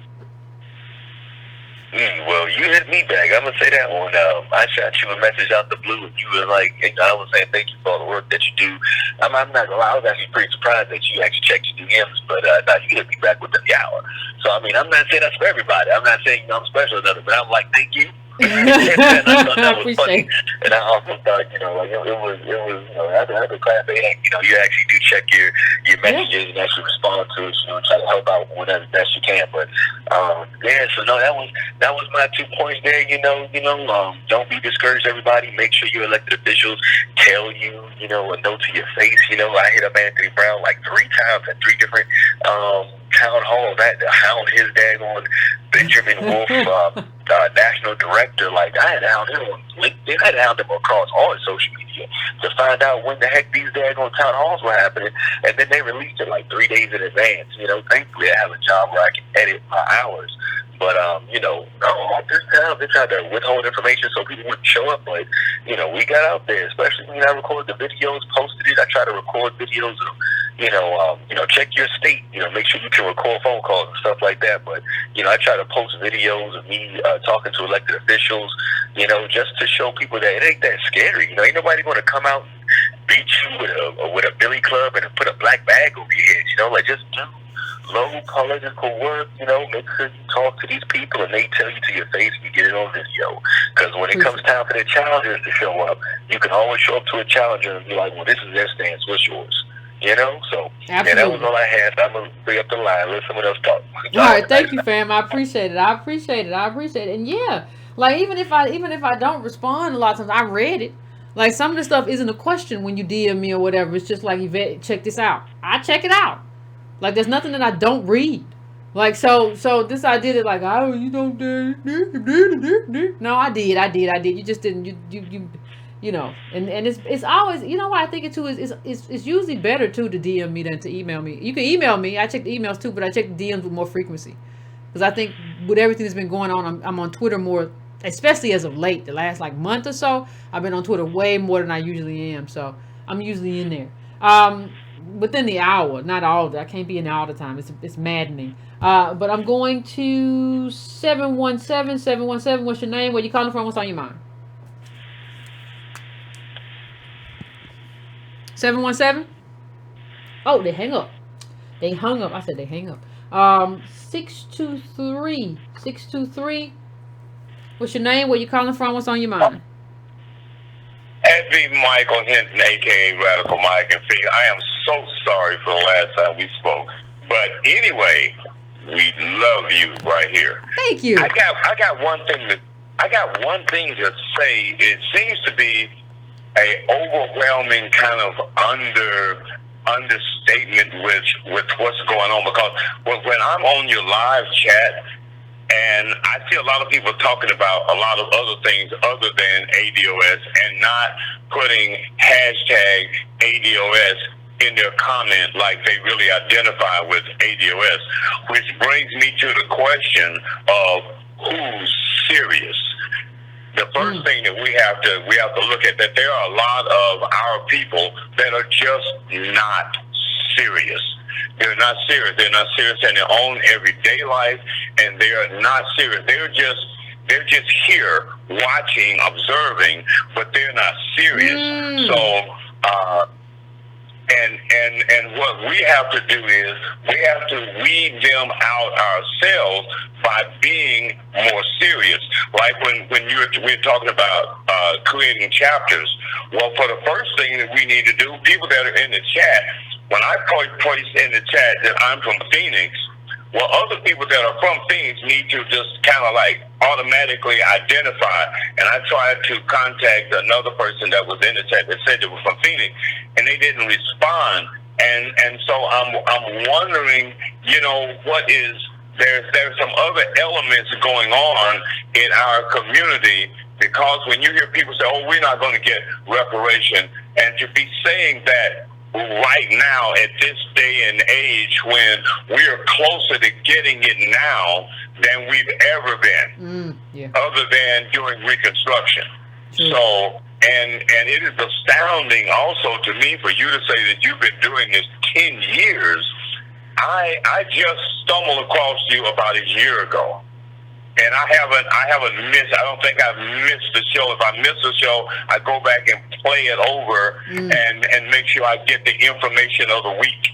Well, you hit me back. I'm gonna say that one. I shot you a message out the blue, and you were like, I was saying thank you for all the work that you do. I'm not gonna lie, I was actually pretty surprised that you actually checked your DMs, but now you hit me back within the hour. So I mean, I'm not saying that's for everybody. I'm not saying I'm special or nothing, but I'm like, thank you. And I thought that was funny. And I also thought, it was after class, you actually do check your messages and actually respond to it, and try to help out whatever best you can. But so no, that was my 2 points there. Don't be discouraged, everybody. Make sure your elected officials tell you, a note to your face. I hit up Anthony Brown like 3 times at 3 different town halls. I had to hound his daggone Benjamin Wolf, national director. Like, I had to hound him on LinkedIn. I had to hound him across all his social media to find out when the heck these daggone town halls were happening. And then they released it like 3 days in advance. Thankfully I have a job where I can edit my hours. But, all this time they tried to withhold information so people wouldn't show up. But, we got out there, especially when I recorded the videos, posted it. I try to record videos of, check your state, make sure you can record phone calls and stuff like that. But, I try to post videos of me talking to elected officials, just to show people that it ain't that scary. Ain't nobody going to come out and beat you with a billy club and put a black bag over your head, just do low political work, make sure you talk to these people and they tell you to your face and you get it on video. Because when it comes time for the challengers to show up, you can always show up to a challenger and be like, well, this is their stance, what's yours? So absolutely. That was all I had. I'm gonna bring up the line. Let someone else talk. All right, thank you, fam. I appreciate it. And yeah, like even if I don't respond, a lot of times I read it. Like, some of the stuff isn't a question when you DM me or whatever. It's just like, Yvette, check this out. I check it out. Like, there's nothing that I don't read. Like, so this I did it like, oh, you don't do. No, I did. You just didn't. And it's always, what I think it too is it's usually better too to DM me than to email me. You can email me. I check the emails too, but I check the DMs with more frequency, because I think with everything that's been going on, I'm on Twitter more, especially as of late. The last like month or so, I've been on Twitter way more than I usually am. So I'm usually in there. within the hour. Not all. I can't be in there all the time. It's maddening. But I'm going to 717. 717. What's your name? Where you calling from? What's on your mind? 717. Oh, they hang up. They hung up. I said they hang up. 623. 623. What's your name? Where you calling from? What's on your mind? Heavy Michael Hinton, a.k.a. Radical Mike, and Fee, I am so sorry for the last time we spoke. But anyway, we love you right here. Thank you. I got one thing to say. It seems to be a overwhelming kind of understatement with what's going on, because when I'm on your live chat, and I see a lot of people talking about a lot of other things other than ADOS and not putting hashtag ADOS in their comment like they really identify with ADOS, which brings me to the question of who's serious. The first thing that we have to look at, that there are a lot of our people that are just not serious. They're not serious. They're not serious in their own everyday life, and they are not serious. They're just here watching, observing, but they're not serious. So, and what we have to do is we have to weed them out ourselves by being more serious. Like when we're talking about creating chapters. Well, for the first thing that we need to do, people that are in the chat, when I place in the chat that I'm from Phoenix, well, other people that are from Phoenix need to just kind of like automatically identify. And I tried to contact another person that was in the chat that said they were from Phoenix, and they didn't respond. And so I'm wondering, what is there's some other elements going on in our community, because when you hear people say, "Oh, we're not going to get reparation," and to be saying that right now at this day and age when we are closer to getting it now than we've ever been, other than during Reconstruction. So, and it is astounding also to me for you to say that you've been doing this 10 years. I just stumbled across you about a year ago. And I don't think I've missed the show. If I miss the show, I go back and play it over and make sure I get the information of the week,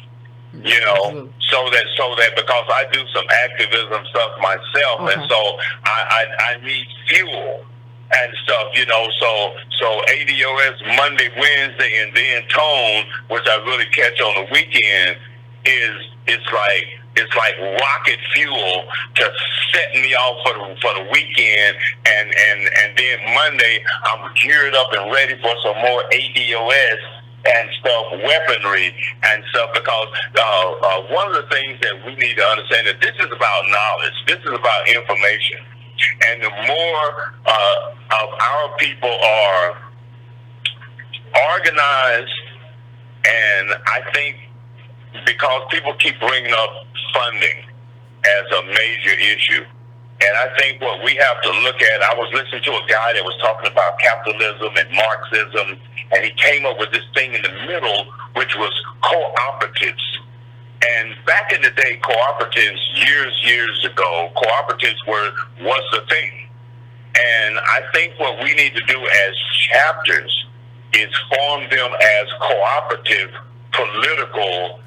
so that because I do some activism stuff myself, and so I need fuel and stuff, so ADOS Monday, Wednesday, and then Tone, which I really catch on the weekend, it's like rocket fuel to set me off for the weekend, and then Monday I'm geared up and ready for some more ADOS and stuff, weaponry and stuff, because one of the things that we need to understand is this is about knowledge, this is about information, and the more of our people are organized, and I think because people keep bringing up funding as a major issue. And I think what we have to look at, I was listening to a guy that was talking about capitalism and Marxism, and he came up with this thing in the middle, which was cooperatives. And back in the day, cooperatives, years ago, cooperatives was the thing. And I think what we need to do as chapters is form them as cooperative political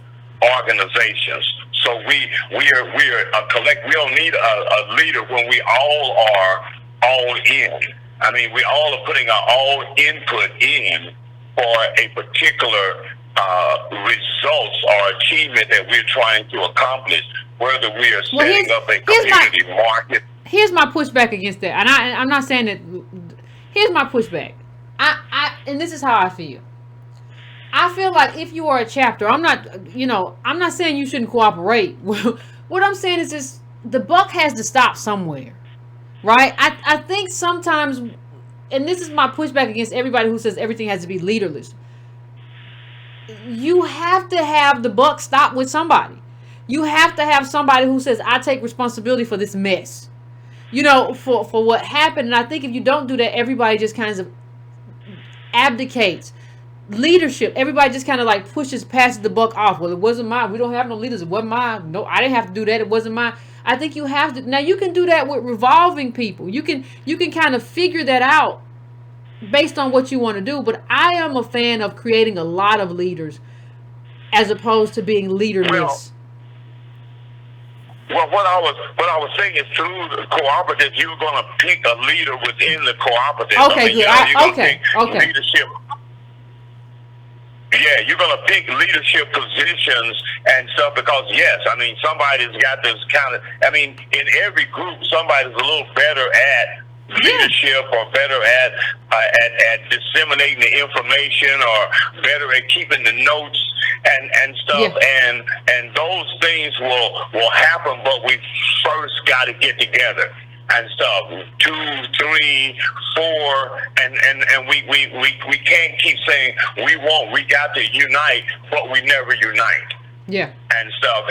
organizations. So we are a collect. We don't need a leader when we all are all in. I mean, we all are putting our all input in for a particular results or achievement that we're trying to accomplish. Whether we are setting up a community market. Here's my pushback against that, and I'm not saying that. Here's my pushback. And this is how I feel. I feel like if you are a chapter, I'm not saying you shouldn't cooperate. What I'm saying is this: the buck has to stop somewhere, right? I think sometimes, and this is my pushback against everybody who says everything has to be leaderless. You have to have the buck stop with somebody. You have to have somebody who says, I take responsibility for this mess, for what happened. And I think if you don't do that, everybody just kind of abdicates. leadership, everybody just kind of like passes the buck off. Well, it wasn't mine. We don't have no leaders. It wasn't mine. No, I didn't have to do that. It wasn't mine. I think you have to. Now you can do that with revolving people. You can kind of figure that out based on what you want to do. But I am a fan of creating a lot of leaders as opposed to being leaderless. Well, what I was saying is through the cooperative, you're going to pick a leader within the cooperative. Okay, good. Okay. Leadership. Yeah, you're going to pick leadership positions and stuff because, yes, I mean, somebody's got this kind of, I mean, in every group, somebody's a little better at leadership or better at disseminating the information or better at keeping the notes and stuff. And those things will happen, but we first got to get together and stuff. 2, 3, 4, and we can't keep saying we got to unite, but we never unite. Yeah. And stuff.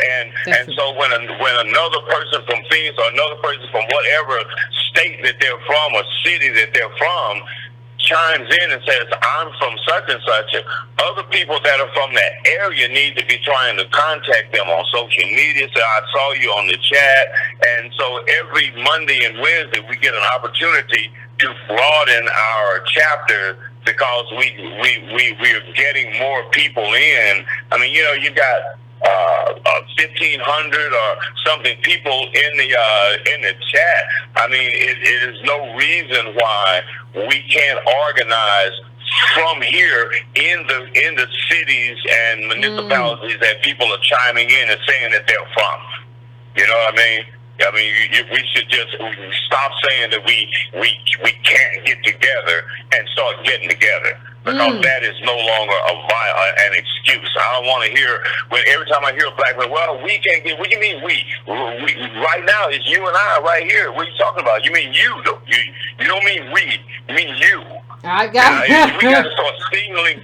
And so when another person from Phoenix or another person from whatever state that they're from or city that they're from chimes in and says, I'm from such and such, other people that are from that area need to be trying to contact them on social media. So I saw you on the chat. And so every Monday and Wednesday we get an opportunity to broaden our chapter because we're getting more people in. I mean, you know, you got 1,500 or something people in the chat. I mean, it is no reason why we can't organize from here in the cities and municipalities that people are chiming in and saying that they're from. You know what I mean? I mean, we should just stop saying that we can't get together and start getting together. Because that is no longer an excuse. I don't want to hear, every time I hear a black man, well, we can't get, what do you mean we? Right now, it's you and I right here. What are you talking about? You mean you, though. You don't mean we. You mean you. I got it. We got to start signaling.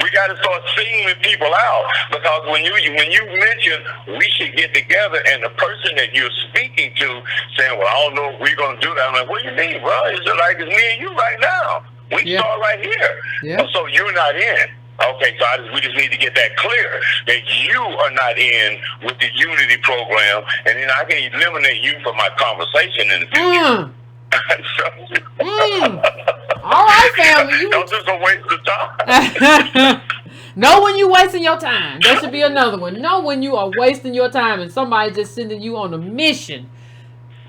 We got to start singling people out, because when you mention we should get together, and the person that you're speaking to saying, well, I don't know if we're going to do that. I'm like, what do you mean, bro? It's like it's me and you right now. We start right here. Yeah. So you're not in. Okay, so we just need to get that clear, that you are not in with the Unity program, and then I can eliminate you from my conversation in the future. All right, family. Don't just a waste of time. Know when you're wasting your time. There should be another one. Know when you are wasting your time and somebody just sending you on a mission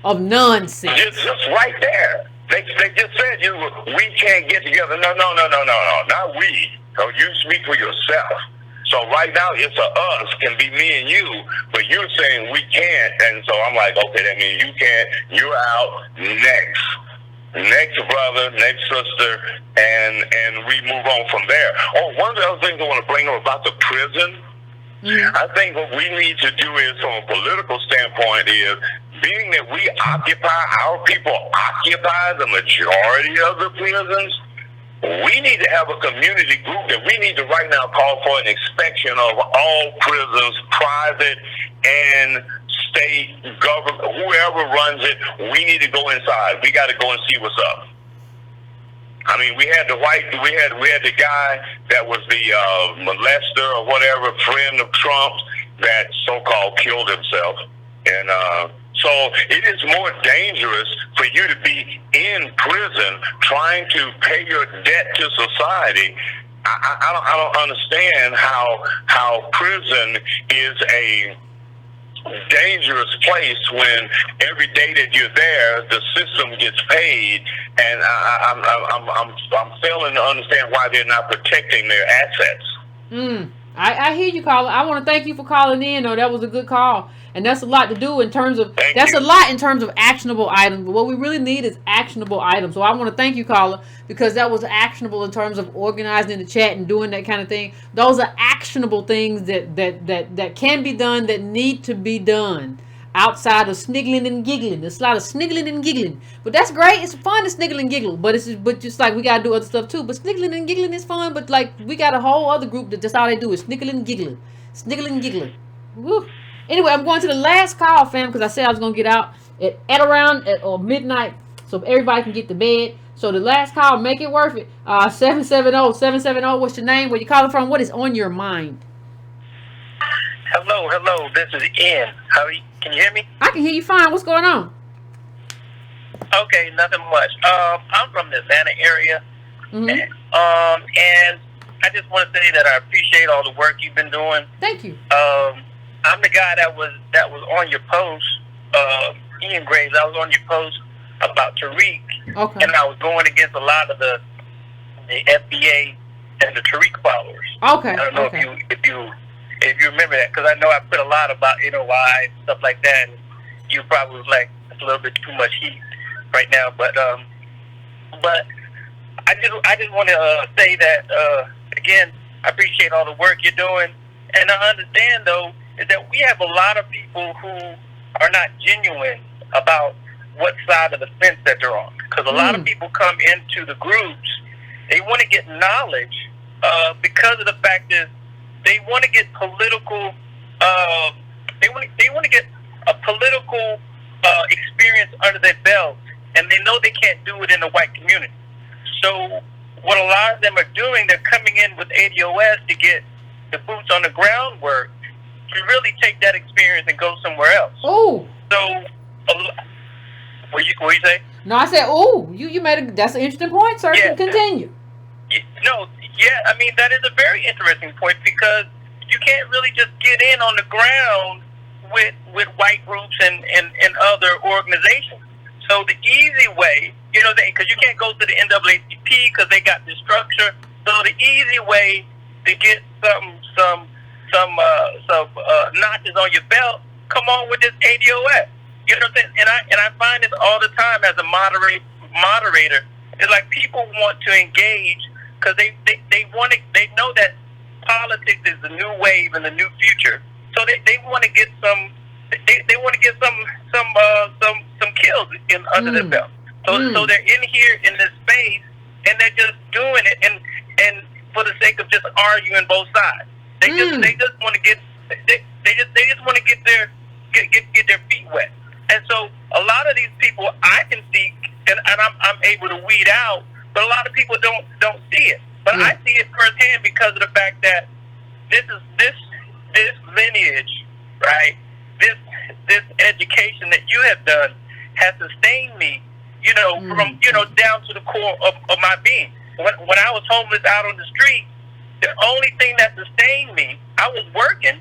of nonsense. Just right there. They just said we can't get together. No, not we. So you speak for yourself. So right now it's a us, can be me and you, but you're saying we can't, and so I'm like, okay, that means you can't. You're out. Next brother, next sister, and we move on from there. Oh, one of the other things I want to bring up about the prison. I think what we need to do is, from a political standpoint, is being that our people occupy the majority of the prisons, we need to have a community group that we need to right now call for an inspection of all prisons, private and state government, whoever runs it. We need to go inside. We got to go and see what's up. I mean, we had the guy that was the molester or whatever, friend of Trump's, that so-called killed himself. And so it is more dangerous for you to be in prison trying to pay your debt to society. I don't understand how prison is a dangerous place when every day that you're there, the system gets paid, and I'm failing to understand why they're not protecting their assets. I hear you, caller. I want to thank you for calling in. though. That was a good call. And that's a lot to do in terms of, a lot in terms of actionable items. But what we really need is actionable items. So I want to thank you, caller, because that was actionable in terms of organizing the chat and doing that kind of thing. Those are actionable things that can be done, that need to be done, outside of sniggling and giggling. There's a lot of sniggling and giggling. But that's great. It's fun to sniggle and giggle. But just like we got to do other stuff too. But sniggling and giggling is fun. But like we got a whole other group that just all they do is sniggling and giggling. Sniggling and giggling. Woo. Anyway, I'm going to the last call, fam, because I said I was going to get out at around midnight so everybody can get to bed. So the last call, make it worth it. 770-770. What's your name? Where you calling from? What is on your mind? Hello. This is Ian. How are you? Can you hear me? I can hear you fine. What's going on? Okay, nothing much. I'm from the Atlanta area, and I just want to say that I appreciate all the work you've been doing. Thank you. I'm the guy that was on your post, Ian Graves. I was on your post about Tariq, and I was going against a lot of the FBA and the Tariq followers. Okay. I don't know if you remember that, because I know I put a lot about NOI and stuff like that, and you probably was like, it's a little bit too much heat right now, but I just want to say that again, I appreciate all the work you're doing, and I understand though is that we have a lot of people who are not genuine about what side of the fence that they're on, because a lot of people come into the groups, they want to get knowledge because of the fact that they want to get political. They want to get a political experience under their belt, and they know they can't do it in the white community. So what a lot of them are doing, they're coming in with ADOS to get the boots on the ground work, to really take that experience and go somewhere else. Oh. So, what you say? No, I said, oh, you made that's an interesting point, sir. Yeah. Continue. I mean, that is a very interesting point, because you can't really just get in on the ground with white groups and other organizations. So the easy way, because you can't go to the NAACP because they got this structure. So the easy way to get some notches on your belt, come on with this ADOS. You know what I'm saying? And I find this all the time as a moderator. It's like people want to engage because they know that politics is the new wave and the new future. So they want to get some kills under their belt. So they're in here in this space, and they're just doing it and for the sake of just arguing both sides. They just want to get their feet wet. And so a lot of these people I can see and I'm able to weed out, but a lot of people don't see it. But I see it firsthand because of the fact that this lineage, right? This education that you have done has sustained me, from down to the core of my being. When I was homeless out on the street, the only thing that sustained me, I was working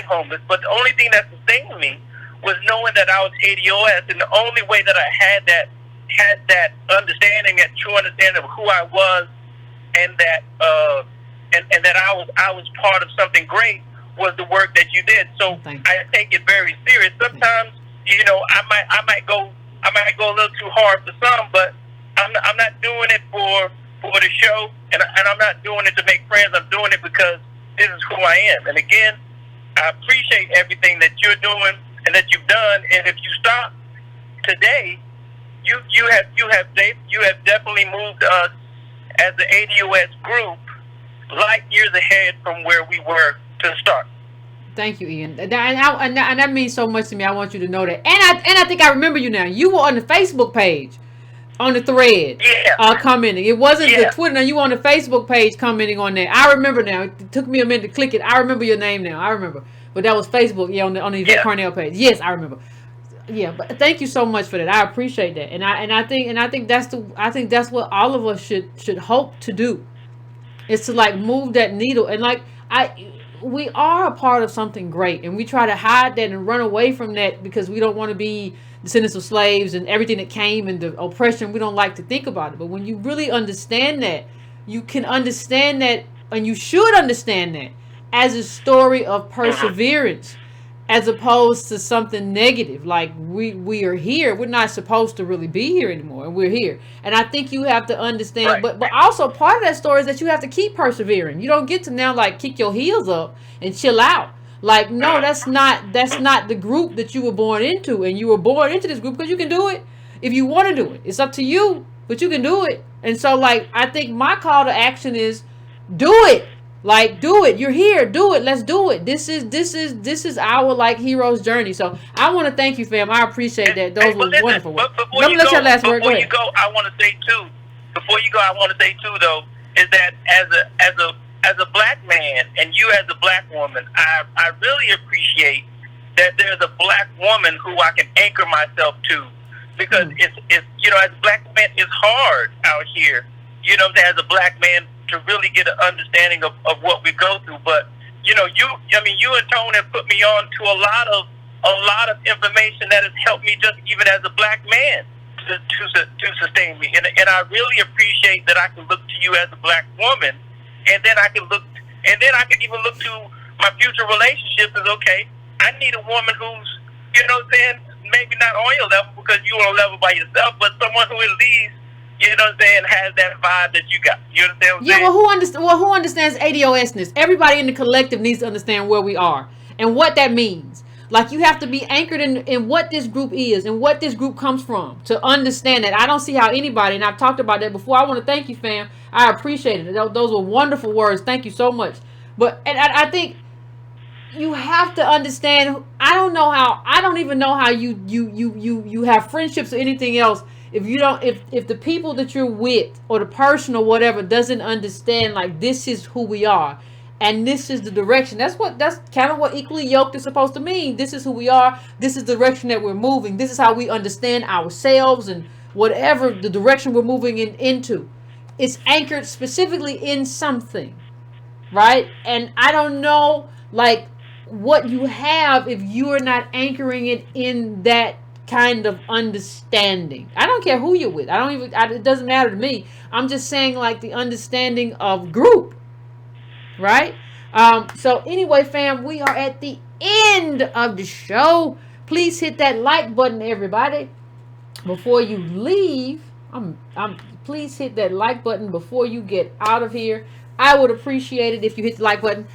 homeless, but the only thing that sustained me was knowing that I was ADOS, and the only way that I had that understanding, that true understanding of who I was, and that and that I was part of something great, was the work that you did. So I take it very serious. Sometimes, I might go a little too hard for some, but I'm not doing it for the show, and I'm not doing it to make friends. I'm doing it because this is who I am. And again, I appreciate everything that you're doing and that you've done. And if you stop today, you have definitely moved us as the ADOS group light years ahead from where we were to start. Thank you, Ian. And that means so much to me. I want you to know that. And I think I remember you now. You were on the Facebook page, on the thread, commenting. It wasn't the Twitter. Now you were on the Facebook page commenting on that. I remember now. It took me a minute to click it. I remember your name now. I rember. But that was Facebook. Yeah, on the Yvette Cornell page. Yes, I remember. Yeah, but thank you so much for that. I appreciate that. And I think that's what all of us should hope to do. Is to like move that needle, and like we are a part of something great, and we try to hide that and run away from that because we don't want to be descendants of slaves and everything that came and the oppression. We don't like to think about it. But when you really understand that, you can understand that, and you should understand that as a story of perseverance, as opposed to something negative. Like we are here. We're not supposed to really be here anymore, and we're here. And I think you have to understand, but also part of that story is that you have to keep persevering. You don't get to now like kick your heels up and chill out. Like, no, that's not the group that you were born into, and you were born into this group because you can do it if you want to do it. It's up to you, but you can do it. And so like I think my call to action is do it. Like, do it. You're here. Do it. Let's do it. This is our like hero's journey. So I want to thank you, fam. I appreciate that. Those were wonderful words. Let me let your last word. Before you go, I want to say too before you go, I want to say too, though, is that as a black man and you as a black woman, I really appreciate that there's a black woman who I can anchor myself to, because it's you know, as a black man, it's hard out here, you know, as a black man to really get an understanding of what we go through. But you know, you and Tone have put me on to a lot of information that has helped me just even as a black man to sustain me, and I really appreciate that I can look to you as a black woman, and then I can even look to my future relationships as, okay, I need a woman who's, you know what I'm saying, maybe not on your level because you're on a level by yourself, but someone who at least, you know what I'm saying, has that vibe that you got. You understand what I'm saying? Well, who understands ADOSness? Everybody in the collective needs to understand where we are and what that means. Like, you have to be anchored in what this group is and what this group comes from to understand that. I don't see how anybody, and I've talked about that before. I want to thank you, fam. I appreciate it. Those were wonderful words. Thank you so much. But and I think you have to understand. I don't even know how you have friendships or anything else if you don't, if the people that you're with or the person or whatever doesn't understand, like, this is who we are. And this is the direction. That's kind of what equally yoked is supposed to mean. This is who we are. This is the direction that we're moving. This is how we understand ourselves and whatever the direction we're moving into. It's anchored specifically in something, right? And I don't know, like, what you have if you are not anchoring it in that kind of understanding. I don't care who you're with. It doesn't matter to me. I'm just saying, like, the understanding of group. Right? So anyway, fam, we are at the end of the show. Please hit that like button, everybody. Before you leave, please hit that like button before you get out of here. I would appreciate it if you hit the like button.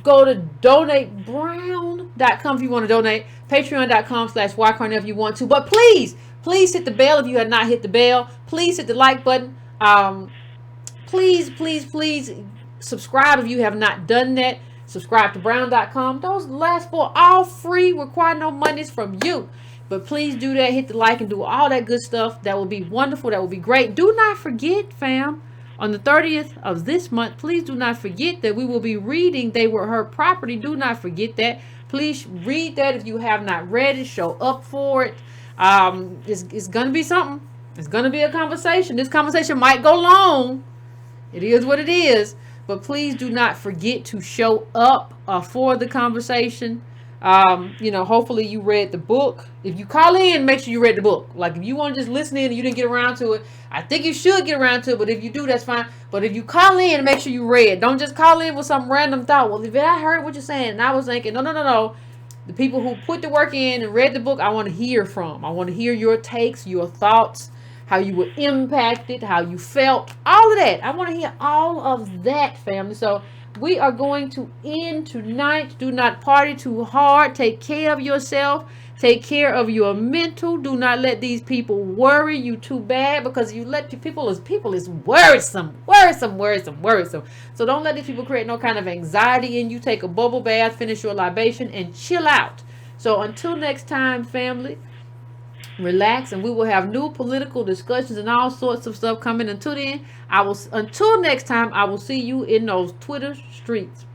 Go to donatebrown.com if you want to donate. Patreon.com/ycarnell if you want to. But please hit the bell if you have not hit the bell. Please hit the like button. Please subscribe if you have not done that. Subscribe to brown.com. Those last four, all free, require no monies from you. But please do that. Hit the like and do all that good stuff. That will be wonderful. That will be great. Do not forget, fam, on the 30th of this month, please do not forget that we will be reading They Were Her Property. Do not forget that. Please read that if you have not read it. Show up for it. It's going to be something. It's going to be a conversation. This conversation might go long. It is what it is. But please do not forget to show up for the conversation. Hopefully you read the book. If you call in, make sure you read the book. Like, if you want to just listen in and you didn't get around to it, I think you should get around to it. But if you do, that's fine. But if you call in, make sure you read. Don't just call in with some random thought. Well, Yvette, I heard what you're saying. And I was thinking, no. The people who put the work in and read the book, I want to hear from. I want to hear your takes, your thoughts, how you were impacted, how you felt, all of that. I want to hear all of that, family. So we are going to end tonight. Do not party too hard. Take care of yourself. Take care of your mental. Do not let these people worry you too bad, because you let people is worrisome. So don't let these people create no kind of anxiety in you. Take a bubble bath, finish your libation, and chill out. So until next time, family, relax, and we will have new political discussions and all sorts of stuff coming. Until then, until next time, I will see you in those Twitter streets.